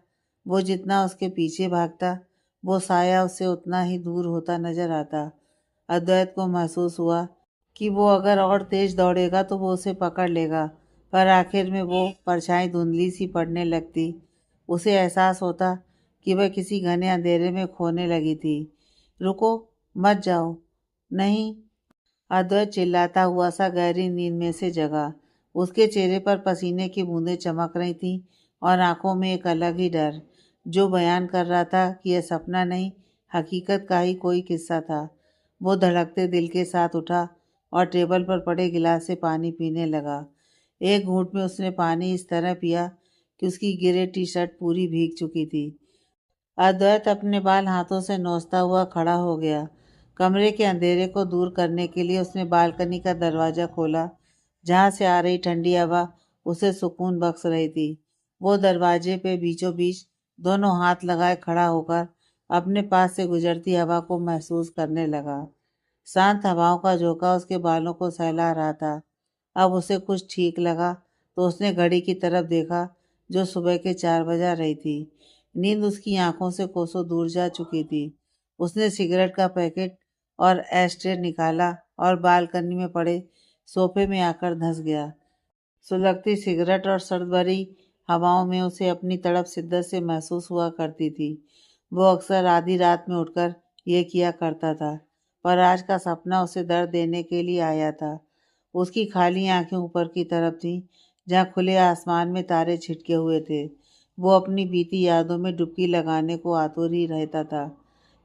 वो जितना उसके पीछे भागता, वो साया उससे उतना ही दूर होता नजर आता। अद्वैत को महसूस हुआ कि वो अगर और तेज दौड़ेगा तो वो उसे पकड़ लेगा, पर आखिर में वो परछाई धुंधली सी पड़ने लगती। उसे एहसास होता कि वह किसी घने अंधेरे में खोने लगी थी। रुको, मत जाओ। नहीं, अद्वैत चिल्लाता हुआ सा गहरी नींद में से जगा। उसके चेहरे पर पसीने की बूंदें चमक रही थीं और आंखों में एक अलग ही डर, जो बयान कर रहा था कि यह सपना नहीं, हकीकत का ही कोई किस्सा था। वो धड़कते दिल के साथ उठा और टेबल पर पड़े गिलास से पानी पीने लगा। एक घूंट में उसने पानी इस तरह पिया कि उसकी गिरे टी शर्ट पूरी भीग चुकी थी। अद्वैत अपने बाल हाथों से नोचता हुआ खड़ा हो गया। कमरे के अंधेरे को दूर करने के लिए उसने बालकनी का दरवाज़ा खोला, जहाँ से आ रही ठंडी हवा उसे सुकून बख्श रही थी। वो दरवाजे पे बीचों बीच दोनों हाथ लगाए खड़ा होकर अपने पास से गुजरती हवा को महसूस करने लगा। शांत हवाओं का झोंका उसके बालों को सहला रहा था। अब उसे कुछ ठीक लगा तो उसने घड़ी की तरफ देखा, जो सुबह के 4 बजा रही थी। नींद उसकी आंखों से कोसों दूर जा चुकी थी। उसने सिगरेट का पैकेट और एस्ट्रे निकाला और बालकनी में पड़े सोफे में आकर धंस गया। सुलगती सिगरेट और सर्द भरी हवाओं में उसे अपनी तड़प शिद्दत से महसूस हुआ करती थी। वो अक्सर आधी रात में उठकर ये किया करता था, पर आज का सपना उसे दर्द देने के लिए आया था। उसकी खाली आंखें ऊपर की तरफ थीं, जहाँ खुले आसमान में तारे छिटके हुए थे। वो अपनी बीती यादों में डुबकी लगाने को आतुर ही रहता था।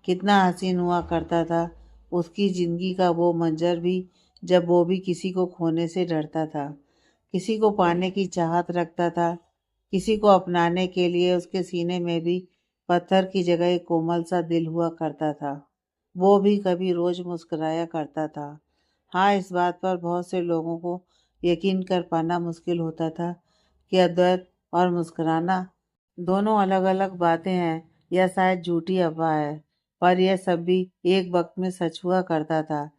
कितना हसीन हुआ करता था उसकी ज़िंदगी का वो मंजर भी, जब वो भी किसी को खोने से डरता था, किसी को पाने की चाहत रखता था, किसी को अपनाने के लिए उसके सीने में भी पत्थर की जगह एक कोमल सा दिल हुआ करता था। वो भी कभी रोज मुस्कुराया करता था। हाँ, इस बात पर बहुत से लोगों को यकीन कर पाना मुश्किल होता था कि अद्वैत और मुस्कुराना दोनों अलग-अलग बातें हैं या शायद झूठी अफ़वाह है, पर यह सब भी एक वक़्त में सच हुआ करता था।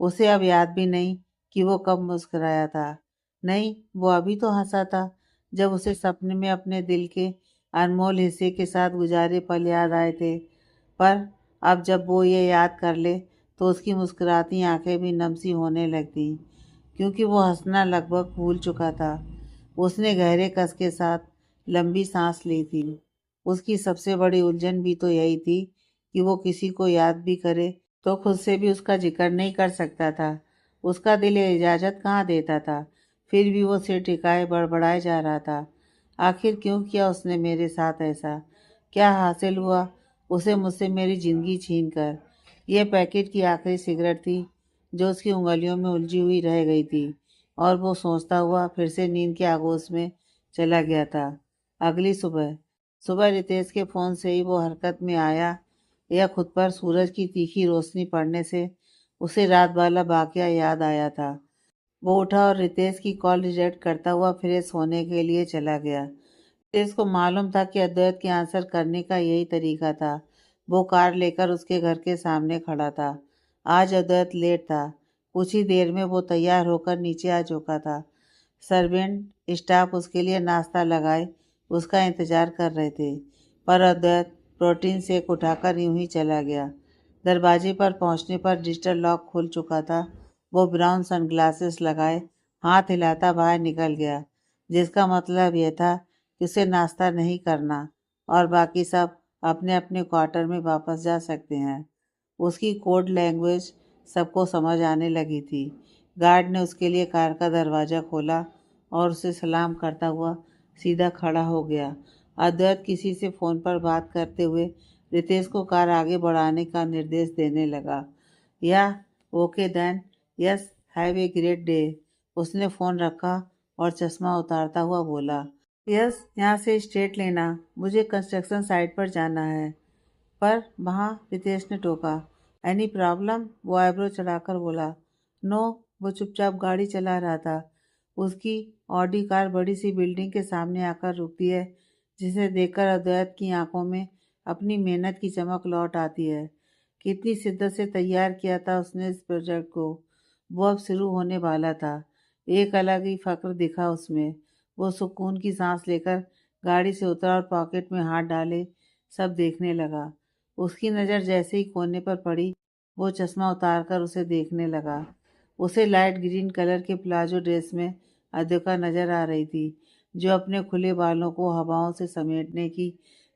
उसे अब याद भी नहीं कि वो कब मुस्कुराया था। नहीं, वो अभी तो हँसा था, जब उसे सपने में अपने दिल के अनमोल हिस्से के साथ गुज़ारे पल याद आए थे। पर अब जब वो ये याद कर ले, तो उसकी मुस्कुराती आँखें भी नम सी होने लगतीं, क्योंकि वो हँसना लगभग भूल चुका था। उसने गहरे कस के साथ लंबी सांस ली थी। उसकी सबसे बड़ी उलझन भी तो यही थी कि वो किसी को याद भी करे तो खुद से भी उसका जिक्र नहीं कर सकता था। उसका दिल ये इजाज़त कहाँ देता था। फिर भी वो सिर टिकाए बड़बड़ाए जा रहा था। आखिर क्यों किया उसने मेरे साथ ऐसा? क्या हासिल हुआ उसे मुझसे मेरी ज़िंदगी छीन कर? यह पैकेट की आखिरी सिगरेट थी जो उसकी उंगलियों में उलझी हुई रह गई थी और वो सोचता हुआ फिर से नींद के आगोश में चला गया था। अगली सुबह सुबह रितेश के फ़ोन से ही वो हरकत में आया या खुद पर सूरज की तीखी रोशनी पड़ने से उसे रात वाला वाकया याद आया था। वो उठा और रितेश की कॉल रिजेक्ट करता हुआ फ्रेश होने के लिए चला गया। रितेश को मालूम था कि अद्वैत के आंसर करने का यही तरीका था। वो कार लेकर उसके घर के सामने खड़ा था। आज अद्वैत लेट था। कुछ ही देर में वो तैयार होकर नीचे आ चुका था। सर्वेंट स्टाफ उसके लिए नाश्ता लगाए उसका इंतजार कर रहे थे, पर अद्वैत प्रोटीन शेक उठाकर यूं ही चला गया। दरवाजे पर पहुंचने पर डिजिटल लॉक खुल चुका था। वो ब्राउन सनग्लासेस लगाए हाथ हिलाता बाहर निकल गया, जिसका मतलब यह था कि उसे नाश्ता नहीं करना और बाकी सब अपने अपने क्वार्टर में वापस जा सकते हैं। उसकी कोड लैंग्वेज सबको समझ आने लगी थी। गार्ड ने उसके लिए कार का दरवाज़ा खोला और उसे सलाम करता हुआ सीधा खड़ा हो गया। अद्वैत किसी से फ़ोन पर बात करते हुए रितेश को कार आगे बढ़ाने का निर्देश देने लगा। या okay then, yes, have a great day. उसने फ़ोन रखा और चश्मा उतारता हुआ बोला, यस, यहाँ से स्ट्रेट लेना, मुझे कंस्ट्रक्शन साइट पर जाना है। पर वहाँ रितेश ने टोका। Any problem? वो आईब्रो चढ़ाकर बोला। नो। वो चुपचाप गाड़ी चला रहा था। उसकी ऑडी कार बड़ी सी बिल्डिंग के सामने आकर रुकती है, जिसे देखकर अद्वैत की आंखों में अपनी मेहनत की चमक लौट आती है। कितनी शिद्दत से तैयार किया था उसने इस प्रोजेक्ट को। वो अब शुरू होने वाला था। एक अलग ही फक्र दिखा उसमें। वो सुकून की सांस लेकर गाड़ी से उतरा और पॉकेट में हाथ डाले सब देखने लगा। उसकी नज़र जैसे ही कोने पर पड़ी, वो चश्मा उतारकर उसे देखने लगा। उसे लाइट ग्रीन कलर के प्लाजो ड्रेस में अद्विका नज़र आ रही थी, जो अपने खुले बालों को हवाओं से समेटने की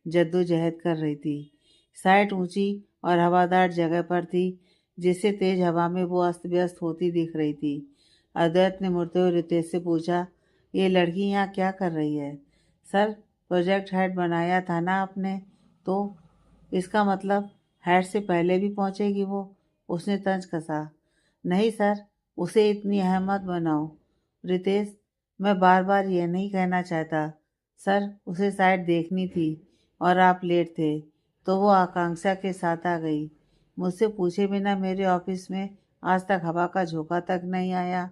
जद्दोजहद कर रही थी। साइट ऊंची और हवादार जगह पर थी, जिससे तेज हवा में वो अस्त व्यस्त होती दिख रही थी। अद्वैत ने मुड़ते हुए रितेश से पूछा, ये लड़की यहाँ क्या कर रही है? सर, प्रोजेक्ट हेड बनाया था ना आपने, तो इसका मतलब हेड से पहले भी पहुंचेगी वो। उसने तंज कसा। नहीं सर, उसे इतनी अहम मत बनाओ। रितेश, मैं बार बार ये नहीं कहना चाहता। सर, उसे शायद देखनी थी और आप लेट थे, तो वो आकांक्षा के साथ आ गई। मुझसे पूछे बिना मेरे ऑफिस में आज तक हवा का झोंका तक नहीं आया।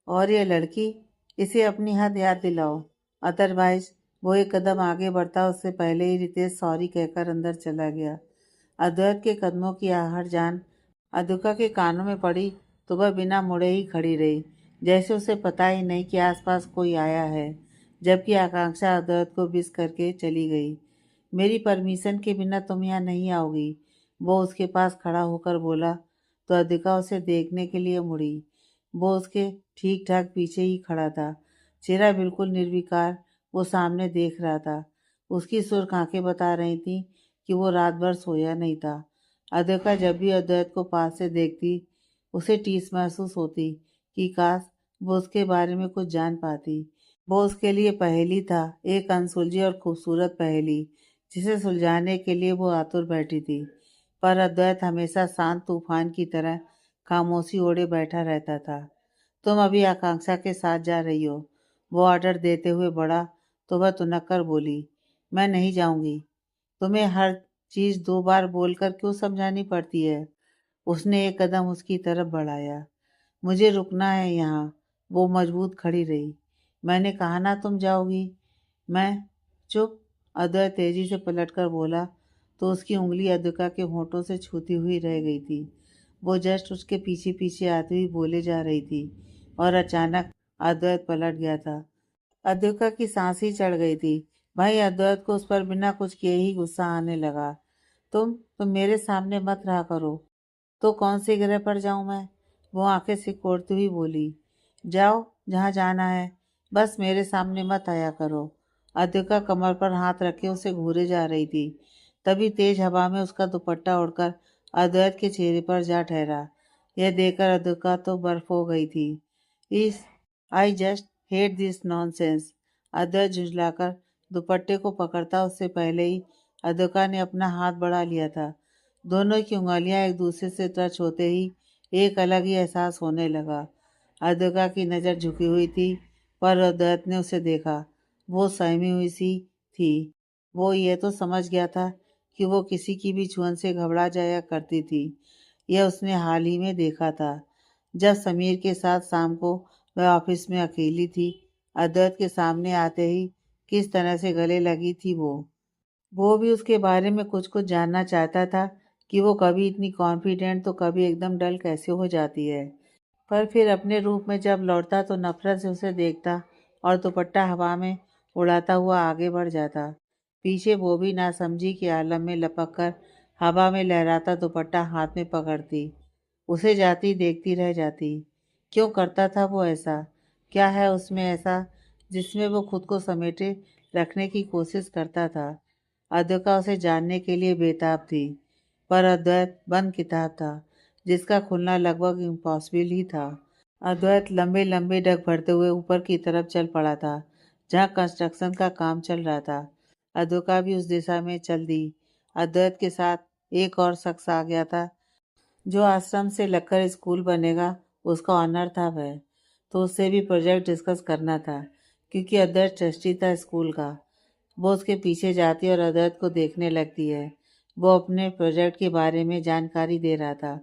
और ये लड़की, इसे अपनी हद याद दिलाओ, अदरवाइज। वो एक कदम आगे बढ़ता उससे पहले ही रितेश सॉरी कहकर अंदर चला गया। अद्वैत के कदमों की आहट जान अद्विका के कानों में पड़ी तो वह बिना मुड़े ही खड़ी रही, जैसे उसे पता ही नहीं कि आसपास कोई आया है। जबकि आकांक्षा अद्वैत को बिस करके चली गई। मेरी परमिशन के बिना तुम यहाँ नहीं आओगी, वो उसके पास खड़ा होकर बोला, तो अद्विका उसे देखने के लिए मुड़ी। वो उसके ठीक ठाक पीछे ही खड़ा था, चेहरा बिल्कुल निर्विकार। वो सामने देख रहा था। उसकी सुर्ख आंखें बता रही थीं कि वो रात भर सोया नहीं था। अद्विका जब भी अद्वैत को पास से देखती, उसे टीस महसूस होती कि काश वो उसके बारे में कुछ जान पाती। वो उसके लिए पहेली था, एक अनसुलझी और खूबसूरत पहेली, जिसे सुलझाने के लिए वो आतुर बैठी थी। पर अद्वैत हमेशा शांत तूफान की तरह खामोशी ओढ़े बैठा रहता था। तुम अभी आकांक्षा के साथ जा रही हो। वो ऑर्डर देते हुए बढ़ा तो वह तुनक कर बोली, मैं नहीं जाऊंगी। तुम्हें हर चीज 2 बार बोलकर क्यों समझानी पड़ती है? उसने एक कदम उसकी तरफ बढ़ाया। मुझे रुकना है यहाँ। वो मजबूत खड़ी रही। मैंने कहा ना तुम जाओगी। मैं चुप। अद्वैत तेजी से पलटकर बोला तो उसकी उंगली अद्विका के होठों से छूती हुई रह गई थी। वो जस्ट उसके पीछे पीछे आती हुई बोले जा रही थी और अचानक अद्वैत पलट गया था। अद्विका की सांस ही चढ़ गई थी। भाई अद्वैत को उस पर बिना कुछ किए ही गुस्सा आने लगा। तुम मेरे सामने मत रहा करो। तो कौन से ग्रह पर जाऊं मैं? वो आंखें सिकोड़ती हुई बोली। जाओ जहाँ जाना है, बस मेरे सामने मत आया करो। अद्विका कमर पर हाथ रखे उसे घूरे जा रही थी। तभी तेज हवा में उसका दुपट्टा उड़कर अद्वैत के चेहरे पर जा ठहरा। यह देखकर अद्विका तो बर्फ हो गई थी। इस I just hate this nonsense. Advait झुंझलाकर दुपट्टे को पकड़ता उससे पहले ही अद्विका ने अपना हाथ बढ़ा लिया था। दोनों की उंगलियां एक दूसरे से टच होते ही एक अलग ही एहसास होने लगा। अद्विका की नज़र झुकी हुई थी पर अद्वैत ने उसे देखा। वो सहमी हुई सी थी। वो ये तो समझ गया था कि वो किसी की भी छुअन से घबरा जाया करती थी। यह उसने हाल ही में देखा था जब समीर के साथ शाम को वह ऑफिस में अकेली थी। अद्वैत के सामने आते ही किस तरह से गले लगी थी वो भी उसके बारे में कुछ कुछ जानना चाहता था कि वो कभी इतनी कॉन्फिडेंट तो कभी एकदम डल कैसे हो जाती है। पर फिर अपने रूप में जब लौटता तो नफरत से उसे देखता और दुपट्टा हवा में उड़ाता हुआ आगे बढ़ जाता। पीछे वो भी नासमझी के आलम में लपक कर हवा में लहराता दुपट्टा हाथ में पकड़ती उसे जाती देखती रह जाती। क्यों करता था वो ऐसा? क्या है उसमें ऐसा जिसमें वो खुद को समेटे रखने की कोशिश करता था? अद्विका उसे जानने के लिए बेताब थी पर अद्वैत बंद किताब था जिसका खुलना लगभग इम्पॉसिबल ही था। अद्वैत लंबे लंबे डग भरते हुए ऊपर की तरफ चल पड़ा था जहाँ कंस्ट्रक्शन का काम चल रहा था। अद्विका भी उस दिशा में चल दी। अद्वैत के साथ एक और शख्स आ गया था जो आश्रम से लगकर स्कूल बनेगा उसका ऑनर था वह। तो उससे भी प्रोजेक्ट डिस्कस करना था क्योंकि अद्वैत ट्रस्टी था स्कूल का। वो उसके पीछे जाती और अद्वैत को देखने लगती है। वो अपने प्रोजेक्ट के बारे में जानकारी दे रहा था।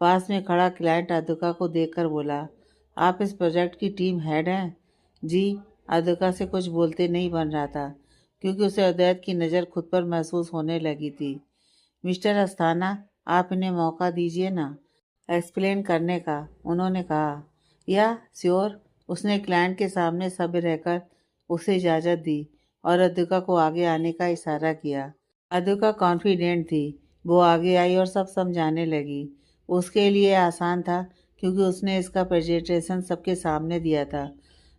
पास में खड़ा क्लाइंट अद्विका को देखकर बोला, आप इस प्रोजेक्ट की टीम हेड हैं? जी। अद्विका से कुछ बोलते नहीं बन रहा था क्योंकि उसे अद्वैत की नज़र खुद पर महसूस होने लगी थी। मिस्टर अस्थाना, आप इन्हें मौका दीजिए ना एक्सप्लेन करने का, उन्होंने कहा। या श्योर। उसने क्लाइंट के सामने सभ्य रहकर उसे इजाज़त दी और अद्विका को आगे आने का इशारा किया। अद्विका कॉन्फिडेंट थी। वो आगे आई और सब समझाने लगी। उसके लिए आसान था क्योंकि उसने इसका प्रेजेंटेशन सबके सामने दिया था।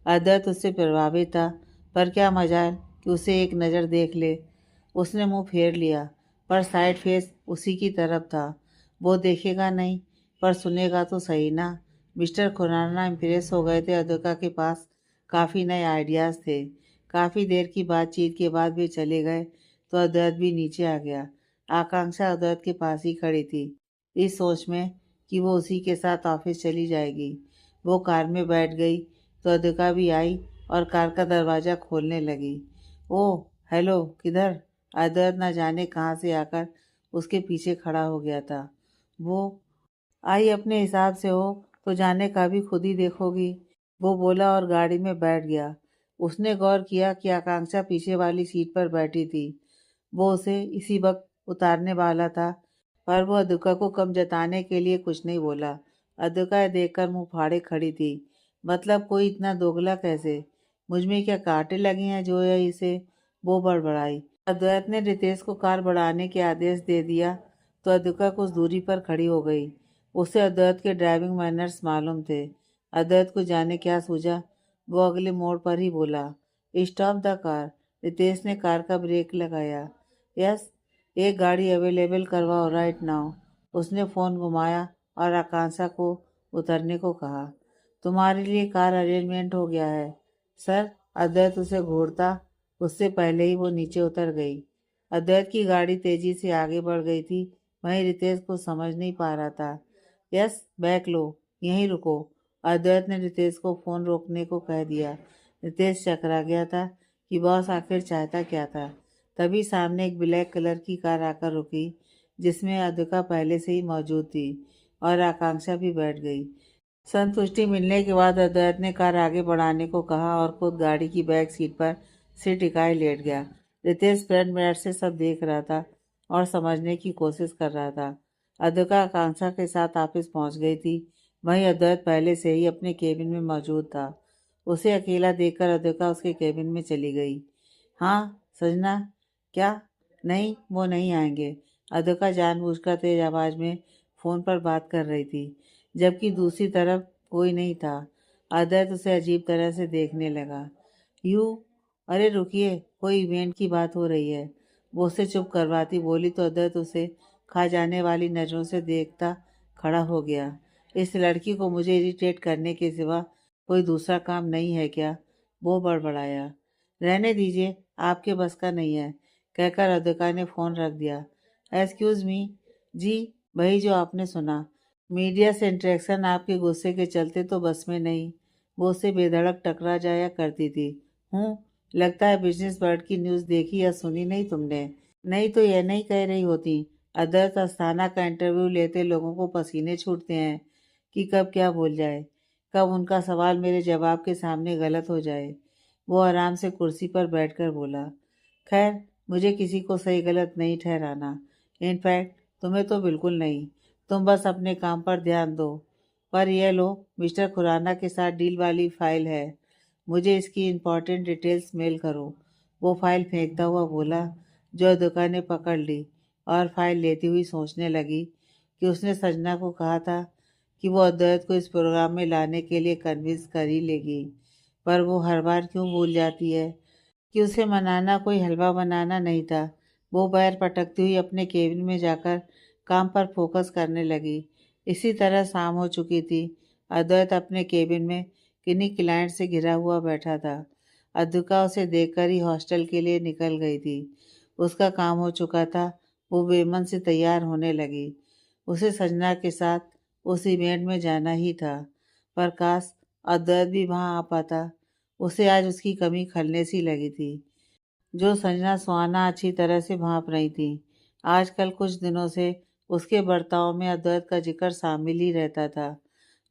अद्वैत उससे प्रभावित था पर क्या मजाल कि उसे एक नज़र देख ले। उसने मुंह फेर लिया पर साइड फेस उसी की तरफ था। वो देखेगा नहीं पर सुनेगा तो सही ना। मिस्टर खुराना इम्प्रेस हो गए थे। अद्विका के पास काफ़ी नए आइडियाज़ थे। काफ़ी देर की बातचीत के बाद वे चले गए तो अद्वैत भी नीचे आ गया। आकांक्षा अद्वैत के पास ही खड़ी थी इस सोच में कि वो उसी के साथ ऑफिस चली जाएगी। वो कार में बैठ गई तो अद्विका भी आई और कार का दरवाज़ा खोलने लगी। ओह हेलो, किधर? अद्वैत न जाने कहाँ से आकर उसके पीछे खड़ा हो गया था। वो आई अपने हिसाब से हो तो जाने का भी खुद ही देखोगी, वो बोला और गाड़ी में बैठ गया। उसने गौर किया कि आकांक्षा पीछे वाली सीट पर बैठी थी। वो उसे इसी वक्त उतारने वाला था पर वो अद्विका को कम जताने के लिए कुछ नहीं बोला। अद्विका यह देखकर मुंह फाड़े खड़ी थी। मतलब कोई इतना दोगला कैसे? मुझ में क्या कांटे लगे हैं जो है इसे? वो बड़बड़ाई। अद्वैत ने रितेश को कार बढ़ाने के आदेश दे दिया तो अद्विका कुछ दूरी पर खड़ी हो गई। उसे अद्वैत के ड्राइविंग मैनर्स मालूम थे। अद्वैत को जाने क्या सूझा, वो अगले मोड़ पर ही बोला, स्टॉप द कार। रितेश ने कार का ब्रेक लगाया। यस, एक गाड़ी अवेलेबल करवाओ राइट नाउ। उसने फ़ोन घुमाया और आकांक्षा को उतरने को कहा। तुम्हारे लिए कार अरेंजमेंट हो गया है सर। अद्वैत उसे घूरता उससे पहले ही वो नीचे उतर गई। अद्वैत की गाड़ी तेजी से आगे बढ़ गई थी। वहीं रितेश को समझ नहीं पा रहा था। यस, बैक लो, यहीं रुको। अद्वैत ने रितेश को फ़ोन रोकने को कह दिया। रितेश चकरा गया था कि बॉस आखिर चाहता क्या था। तभी सामने एक ब्लैक कलर की कार आकर रुकी, जिसमें अद्विका पहले से ही मौजूद थी और आकांक्षा भी बैठ गई। संतुष्टि मिलने के बाद अद्वैत ने कार आगे बढ़ाने को कहा और खुद गाड़ी की बैक सीट पर सिर टिकाए लेट गया। रितेश फ्रंट मिरर से सब देख रहा था और समझने की कोशिश कर रहा था। अद्विका आकांक्षा के साथ ऑफिस पहुंच गई थी। वहीं अद्वैत पहले से ही अपने केबिन में मौजूद था। उसे अकेला देखकर अद्विका उसके केबिन में चली गई। हाँ सजना, क्या? नहीं, वो नहीं आएंगे। अद्विका जानबूझकर तेज आवाज में फ़ोन पर बात कर रही थी, जबकि दूसरी तरफ कोई नहीं था। अद्वैत उसे अजीब तरह से देखने लगा। यू, अरे रुकिए, कोई इवेंट की बात हो रही है। वो उसे चुप करवाती बोली तो अद्वैत उसे खा जाने वाली नज़रों से देखता खड़ा हो गया। इस लड़की को मुझे इरिटेट करने के सिवा कोई दूसरा काम नहीं है क्या? वो बड़बड़ाया। रहने दीजिए, आपके बस का नहीं है, कहकर अद्विका ने फ़ोन रख दिया। Excuse me. जी, वही जो आपने सुना। मीडिया से इंटरेक्शन आपके गुस्से के चलते तो बस में नहीं, वो उससे बेधड़क टकरा जाया करती थी। हूँ, लगता है बिजनेस वर्ल्ड की न्यूज़ देखी या सुनी नहीं तुमने। नहीं तो यह नहीं कह रही होती। अदर्स अस्थाना का इंटरव्यू लेते लोगों को पसीने छूटते हैं कि कब क्या बोल जाए, कब उनका सवाल मेरे जवाब के सामने गलत हो जाए। वो आराम से कुर्सी पर बैठकर बोला, खैर मुझे किसी को सही गलत नहीं ठहराना। इनफैक्ट तुम्हें तो बिल्कुल नहीं। तुम बस अपने काम पर ध्यान दो। पर यह लो, मिस्टर खुराना के साथ डील वाली फाइल है। मुझे इसकी इम्पोर्टेंट डिटेल्स मेल करो। वो फाइल फेंकता हुआ बोला, जो दुकान ने पकड़ ली और फाइल लेती हुई सोचने लगी कि उसने सजना को कहा था कि वो अद्वैत को इस प्रोग्राम में लाने के लिए कन्विंस कर ही लेगी, पर वो हर बार क्यों भूल जाती है कि उसे मनाना कोई हलवा बनाना नहीं था। वो पैर पटकती हुई अपने केबिन में जाकर काम पर फोकस करने लगी। इसी तरह शाम हो चुकी थी। अद्वैत अपने केबिन में किन्हीं क्लाइंट से घिरा हुआ बैठा था। अद्विका उसे देखकर ही हॉस्टल के लिए निकल गई थी। उसका काम हो चुका था। वो बेमन से तैयार होने लगी। उसे सजना के साथ उस इवेंट में जाना ही था, पर काश अद्वैत भी वहाँ आ पाता। उसे आज उसकी कमी खलने सी लगी थी। जो संजना सुहाना अच्छी तरह से भांप रही थी। आजकल कुछ दिनों से उसके बर्ताव में अद्वैत का जिक्र शामिल ही रहता था।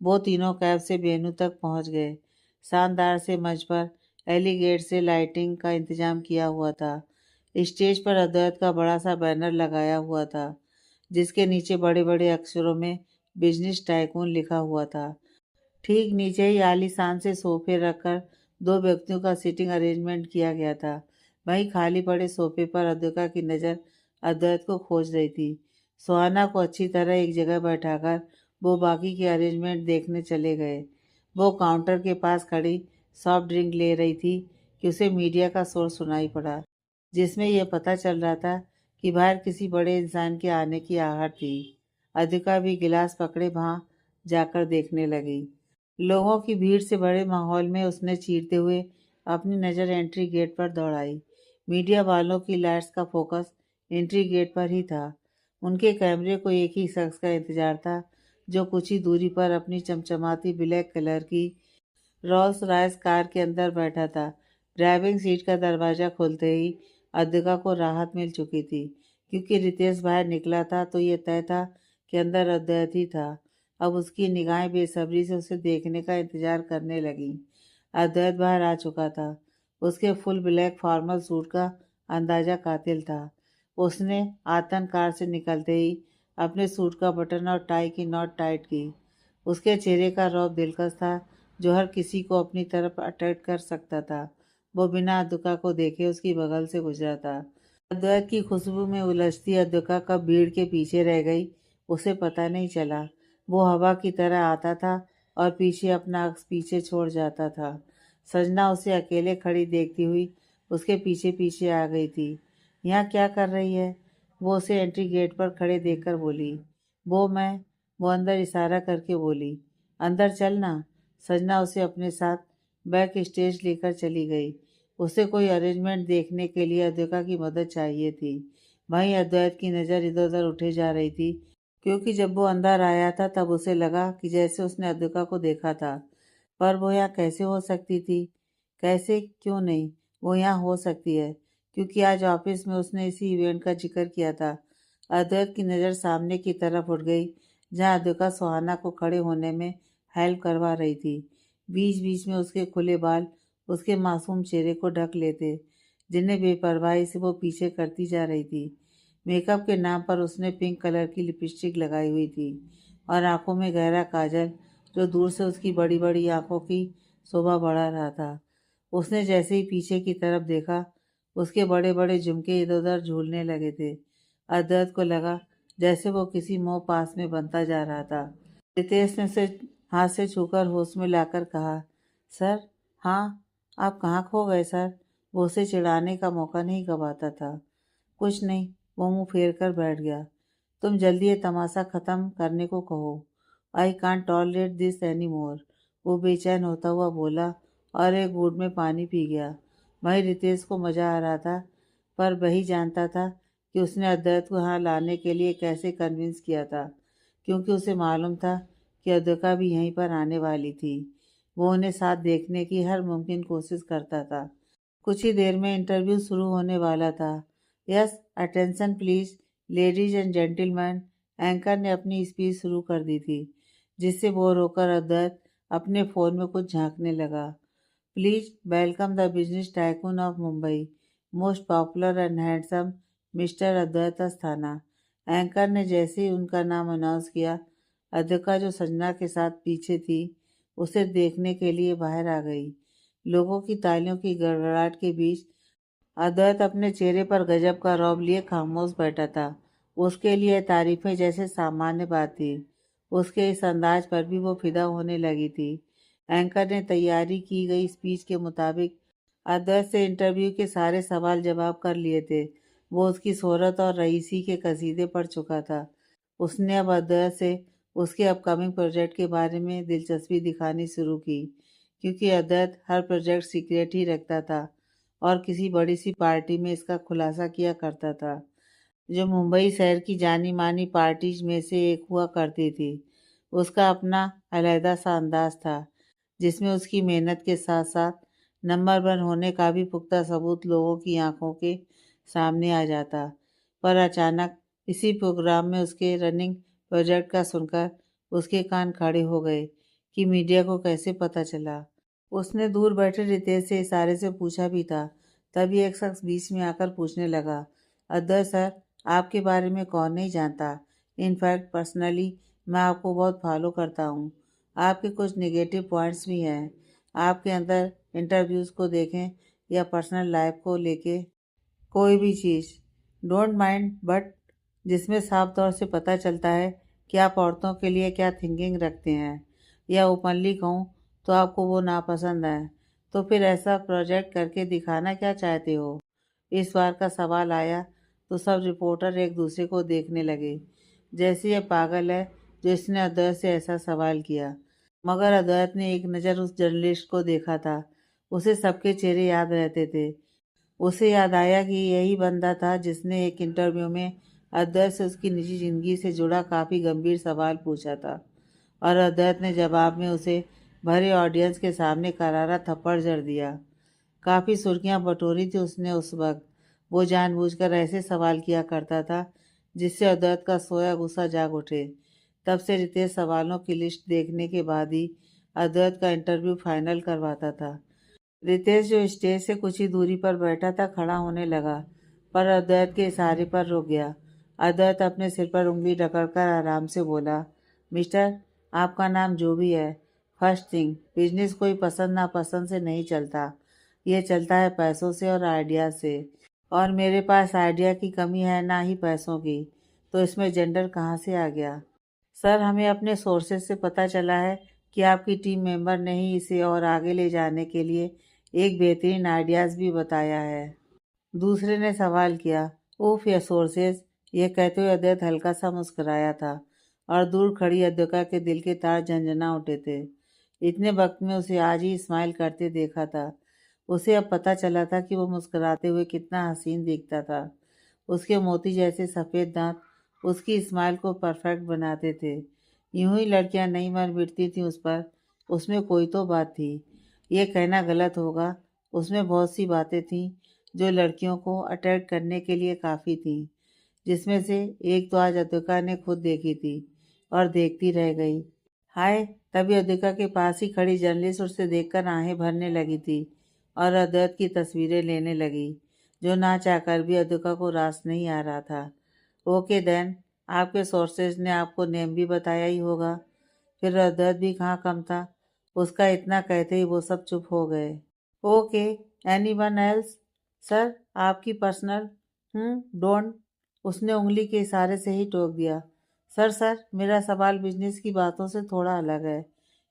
वो तीनों कैब से बेनू तक पहुंच गए। शानदार से मंच पर एलिगेट से लाइटिंग का इंतजाम किया हुआ था। स्टेज पर अद्वैत का बड़ा सा बैनर लगाया हुआ था, जिसके नीचे बड़े बड़े अक्षरों में बिजनेस टाइकून लिखा हुआ था। ठीक नीचे ही आलीशान से सोफे रखकर दो व्यक्तियों का सीटिंग अरेंजमेंट किया गया था। वहीं खाली पड़े सोफे पर अद्विका की नज़र अद्वैत को खोज रही थी। सुहाना को अच्छी तरह एक जगह बैठाकर वो बाकी के अरेंजमेंट देखने चले गए। वो काउंटर के पास खड़ी सॉफ्ट ड्रिंक ले रही थी कि उसे मीडिया का शोर सुनाई पड़ा, जिसमें यह पता चल रहा था कि बाहर किसी बड़े इंसान के आने की आहट थी। अद्विका भी गिलास पकड़े वहाँ जाकर देखने लगी। लोगों की भीड़ से भरे माहौल में उसने चीरते हुए अपनी नज़र एंट्री गेट पर दौड़ाई। मीडिया वालों की लाइट्स का फोकस एंट्री गेट पर ही था। उनके कैमरे को एक ही शख्स का इंतजार था, जो कुछ ही दूरी पर अपनी चमचमाती ब्लैक कलर की रोल्स रॉयस कार के अंदर बैठा था। ड्राइविंग सीट का दरवाज़ा खुलते ही अद्विका को राहत मिल चुकी थी, क्योंकि रितेश बाहर निकला था तो ये तय था कि अंदर अद्वैत ही था। अब उसकी निगाहें बेसब्री से उसे देखने का इंतजार करने लगीं। अद्वैत बाहर आ चुका था। उसके फुल ब्लैक फॉर्मल सूट का अंदाजा कातिल था। उसने आतन कार से निकलते ही अपने सूट का बटन और टाई की नॉट टाइट की। उसके चेहरे का रौब दिलकश था, जो हर किसी को अपनी तरफ अट्रैक्ट कर सकता था। वो बिना अद्विका को देखे उसकी बगल से गुजरा था। अद्वैत की खुशबू में उलझती अद्विका कब भीड़ के पीछे रह गई, उसे पता नहीं चला। वो हवा की तरह आता था और पीछे अपना अक्स पीछे छोड़ जाता था। सजना उसे अकेले खड़ी देखती हुई उसके पीछे पीछे आ गई थी। यहाँ क्या कर रही है? वो उसे एंट्री गेट पर खड़े देखकर बोली। वो अंदर इशारा करके बोली। अंदर चलना। सजना उसे अपने साथ बैक स्टेज लेकर चली गई। उसे कोई अरेंजमेंट देखने के लिए अद्विका की मदद चाहिए थी। वहीं अद्वैत की नज़र इधर उधर उठे जा रही थी, क्योंकि जब वो अंदर आया था तब उसे लगा कि जैसे उसने अद्विका को देखा था। पर वो यहाँ कैसे हो सकती थी? कैसे क्यों नहीं? वो यहाँ हो सकती है क्योंकि आज ऑफिस में उसने इसी इवेंट का जिक्र किया था। अद्वैत की नज़र सामने की तरफ उठ गई जहाँ अद्विका सुहाना को खड़े होने में हेल्प करवा रही थी। बीच बीच में उसके खुले बाल उसके मासूम चेहरे को ढक लेते, जिन्हें बेपरवाही से वो पीछे करती जा रही थी। मेकअप के नाम पर उसने पिंक कलर की लिपस्टिक लगाई हुई थी और आंखों में गहरा काजल जो दूर से उसकी बड़ी बड़ी आंखों की शोभा बढ़ा रहा था। उसने जैसे ही पीछे की तरफ देखा, उसके बड़े बड़े झुमके इधर उधर झूलने लगे थे। अद्वैत को लगा जैसे वो किसी मोह पास में बनता जा रहा था। रितेश ने उसे हाथ से छूकर होश में लाकर कहा, सर। हाँ, आप कहाँ खो गए सर? वो उसे चिढ़ाने का मौका नहीं गंवाता था। कुछ नहीं, वो मुंह फेर कर बैठ गया। तुम जल्दी ये तमाशा खत्म करने को कहो। I can't tolerate this any more. वो बेचैन होता हुआ बोला और एक घूंट में पानी पी गया। वहीं रितेश को मजा आ रहा था, पर वही जानता था कि उसने अद्वैत को यहाँ लाने के लिए कैसे कन्विंस किया था, क्योंकि उसे मालूम था कि अद्विका भी यहीं पर आने वाली थी। वो उन्हें साथ देखने की हर मुमकिन कोशिश करता था। कुछ ही देर में इंटरव्यू शुरू होने वाला था। Yes, attention please, ladies and gentleman. Anchor ने अपनी स्पीच शुरू कर दी थी, जिससे बोर होकर अद्वैत अपने फ़ोन में कुछ झांकने लगा। Please welcome the business tycoon of Mumbai, most popular and handsome mister Advait Asthana. Anchor ने जैसे ही उनका नाम अनाउंस किया, अद्विका जो संजना के साथ पीछे थी, उसे देखने के लिए बाहर आ गई। लोगों की तालियों की गड़गड़ाहट के बीच अद्वैत अपने चेहरे पर गजब का रौब लिए खामोश बैठा था। उसके लिए तारीफें जैसे सामान्य बात थी। उसके इस अंदाज पर भी वो फिदा होने लगी थी। एंकर ने तैयारी की गई स्पीच के मुताबिक अद्वैत से इंटरव्यू के सारे सवाल जवाब कर लिए थे। वो उसकी शोहरत और रईसी के कसीदे पढ़ चुका था। उसने अब अद्वैत से उसके अपकमिंग प्रोजेक्ट के बारे में दिलचस्पी दिखानी शुरू की, क्योंकि अद्वैत हर प्रोजेक्ट सीक्रेट ही रखता था और किसी बड़ी सी पार्टी में इसका खुलासा किया करता था, जो मुंबई शहर की जानी मानी पार्टीज में से एक हुआ करती थी। उसका अपना अलहदा सा अंदाज था, जिसमें उसकी मेहनत के साथ साथ नंबर वन होने का भी पुख्ता सबूत लोगों की आंखों के सामने आ जाता। पर अचानक इसी प्रोग्राम में उसके रनिंग प्रोजेक्ट का सुनकर उसके कान खड़े हो गए कि मीडिया को कैसे पता चला। उसने दूर बैठे रितेश से इशारे से पूछा भी था, तभी एक शख्स बीच में आकर पूछने लगा, अद्वैत सर, आपके बारे में कौन नहीं जानता? इनफैक्ट पर्सनली मैं आपको बहुत फॉलो करता हूँ। आपके कुछ नेगेटिव पॉइंट्स भी हैं। आपके अंदर इंटरव्यूज़ को देखें या पर्सनल लाइफ को लेके कोई भी चीज़, डोंट माइंड, बट जिसमें साफ तौर से पता चलता है कि आप औरतों के लिए क्या थिंकिंग रखते हैं, या ओपनली कहूँ तो आपको वो नापसंद है। तो फिर ऐसा प्रोजेक्ट करके दिखाना क्या चाहते हो? इस बार का सवाल आया तो सब रिपोर्टर एक दूसरे को देखने लगे, जैसे ये पागल है जो इसने अद्वैत से ऐसा सवाल किया। मगर अद्वैत ने एक नज़र उस जर्नलिस्ट को देखा था। उसे सबके चेहरे याद रहते थे। उसे याद आया कि यही बंदा था जिसने एक इंटरव्यू में अद्वैत से उसकी निजी ज़िंदगी से जुड़ा काफ़ी गंभीर सवाल पूछा था, और अद्वैत ने जवाब में उसे भरे ऑडियंस के सामने करारा थप्पड़ जड़ दिया। काफ़ी सुर्खियां बटोरी थी उसने उस वक्त। वो जानबूझकर ऐसे सवाल किया करता था जिससे अद्वैत का सोया गुस्सा जाग उठे। तब से रितेश सवालों की लिस्ट देखने के बाद ही अद्वैत का इंटरव्यू फाइनल करवाता था। रितेश, जो स्टेज से कुछ ही दूरी पर बैठा था, खड़ा होने लगा, पर अद्वैत के इशारे पर रुक गया। अद्वैत अपने सिर पर उंगली रगड़कर आराम से बोला, मिस्टर, आपका नाम जो भी है, फर्स्ट थिंग, बिजनेस कोई पसंद नापसंद से नहीं चलता। ये चलता है पैसों से और आइडिया से, और मेरे पास आइडिया की कमी है ना ही पैसों की, तो इसमें जेंडर कहाँ से आ गया? सर, हमें अपने सोर्सेज से पता चला है कि आपकी टीम मेंबर ने ही इसे और आगे ले जाने के लिए एक बेहतरीन आइडियाज़ भी बताया है। दूसरे ने सवाल किया, उफ, ये सोर्सेज? यह कहते हुए अद्वैत हल्का सा मुस्कुराया था, और दूर खड़ी अद्विका के दिल के तार झंझना उठे थे। इतने वक्त में उसे आज ही स्माइल करते देखा था। उसे अब पता चला था कि वो मुस्कुराते हुए कितना हसीन दिखता था। उसके मोती जैसे सफ़ेद दांत उसकी स्माइल को परफेक्ट बनाते थे। यूं ही लड़कियां नहीं मर मिटती थीं उस पर। उसमें कोई तो बात थी। ये कहना गलत होगा, उसमें बहुत सी बातें थीं जो लड़कियों को अट्रैक्ट करने के लिए काफ़ी थीं, जिसमें से एक तो आज अद्विका ने खुद देखी थी और देखती रह गई। हाय! तभी अद्विका के पास ही खड़ी जर्नलिस्ट उसे देखकर आहें भरने लगी थी और अद्वैत की तस्वीरें लेने लगी, जो ना चाहकर भी अद्विका को रास नहीं आ रहा था। ओके देन, आपके सोर्सेज ने आपको नेम भी बताया ही होगा। फिर अद्वैत भी कहाँ कम था। उसका इतना कहते ही वो सब चुप हो गए। Okay, anyone else? सर, आपकी पर्सनल डोंट। उसने उंगली के इशारे से ही टोक दिया। सर, मेरा सवाल बिजनेस की बातों से थोड़ा अलग है।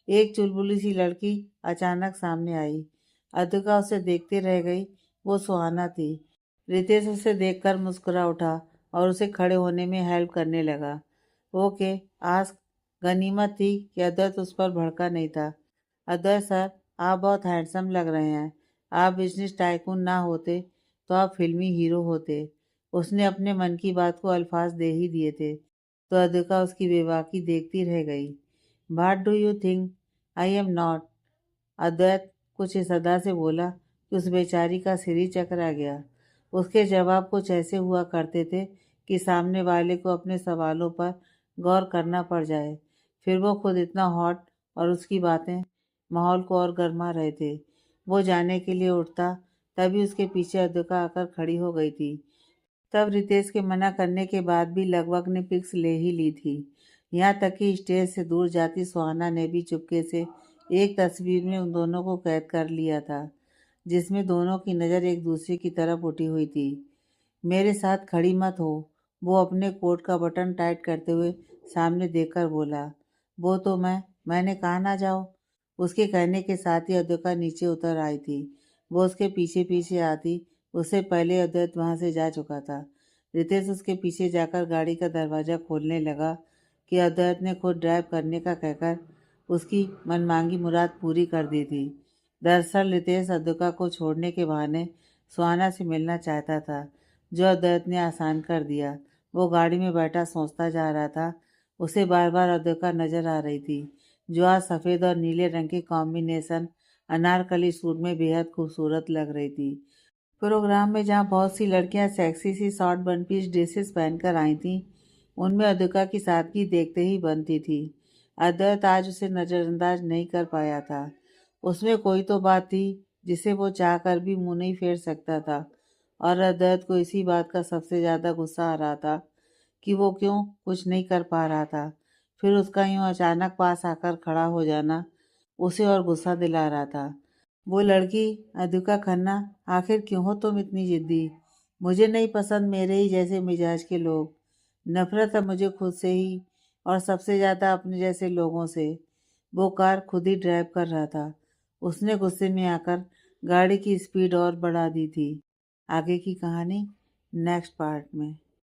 एक चुलबुली सी लड़की अचानक सामने आई। अद्विका उसे देखते रह गई। वो सुहाना थी। रितेश उसे देखकर मुस्कुरा उठा और उसे खड़े होने में हेल्प करने लगा। Okay, ask. गनीमत थी कि अद्वैत उस पर भड़का नहीं था। अद्वैत सर, आप बहुत हैंडसम लग रहे हैं। आप बिजनेस टाइकून ना होते तो आप फिल्मी हीरो होते। उसने अपने मन की बात को अल्फाज दे ही दिए थे, तो अद्विका उसकी बेबाकी देखती रह गई। What do you think I am not? Advait कुछ इस अदा से बोला कि उस बेचारी का सिर ही चकरा गया। उसके जवाब कुछ ऐसे हुआ करते थे कि सामने वाले को अपने सवालों पर गौर करना पड़ जाए। फिर वो खुद इतना हॉट और उसकी बातें माहौल को और गर्मा रहे थे। वो जाने के लिए उठता, तभी उसके पीछे अद्विका आकर खड़ी हो गई थी। तब रितेश के मना करने के बाद भी लगभग ने पिक्स ले ही ली थी। यहाँ तक कि स्टेज से दूर जाती सुहाना ने भी चुपके से एक तस्वीर में उन दोनों को कैद कर लिया था, जिसमें दोनों की नज़र एक दूसरे की तरफ उठी हुई थी। मेरे साथ खड़ी मत हो, वो अपने कोट का बटन टाइट करते हुए सामने देखकर बोला। वो तो मैंने कहा ना जाओ। उसके कहने के साथ ही अद्विका नीचे उतर आई थी। वो उसके पीछे पीछे आती, उससे पहले अद्वैत वहां से जा चुका था। रितेश उसके पीछे जाकर गाड़ी का दरवाज़ा खोलने लगा कि अद्वैत ने खुद ड्राइव करने का कहकर उसकी मनमांगी मुराद पूरी कर दी थी। दरअसल रितेश अद्विका को छोड़ने के बहाने सुहाना से मिलना चाहता था, जो अद्वैत ने आसान कर दिया। वो गाड़ी में बैठा सोचता जा रहा था। उसे बार बार अद्विका नजर आ रही थी, जो आज सफ़ेद और नीले रंग के कॉम्बिनेशन अनारकली सूट में बेहद खूबसूरत लग रही थी। प्रोग्राम में जहाँ बहुत सी लड़कियां सेक्सी सी शॉर्ट वन पीस ड्रेसेस पहनकर आई थीं, उनमें अद्विका की सादगी देखते ही बनती थी। अद्वैत आज उसे नज़रअंदाज नहीं कर पाया था। उसमें कोई तो बात थी जिसे वो चाहकर भी मुंह नहीं फेर सकता था, और अद्वैत को इसी बात का सबसे ज़्यादा गुस्सा आ रहा था कि वो क्यों कुछ नहीं कर पा रहा था। फिर उसका यूं अचानक पास आकर खड़ा हो जाना उसे और गुस्सा दिला रहा था। वो लड़की अद्विका खन्ना, आखिर क्यों हो तुम इतनी जिद्दी? मुझे नहीं पसंद मेरे ही जैसे मिजाज के लोग। नफरत है मुझे खुद से ही, और सबसे ज़्यादा अपने जैसे लोगों से। वो कार खुद ही ड्राइव कर रहा था। उसने गुस्से में आकर गाड़ी की स्पीड और बढ़ा दी थी। आगे की कहानी नेक्स्ट पार्ट में।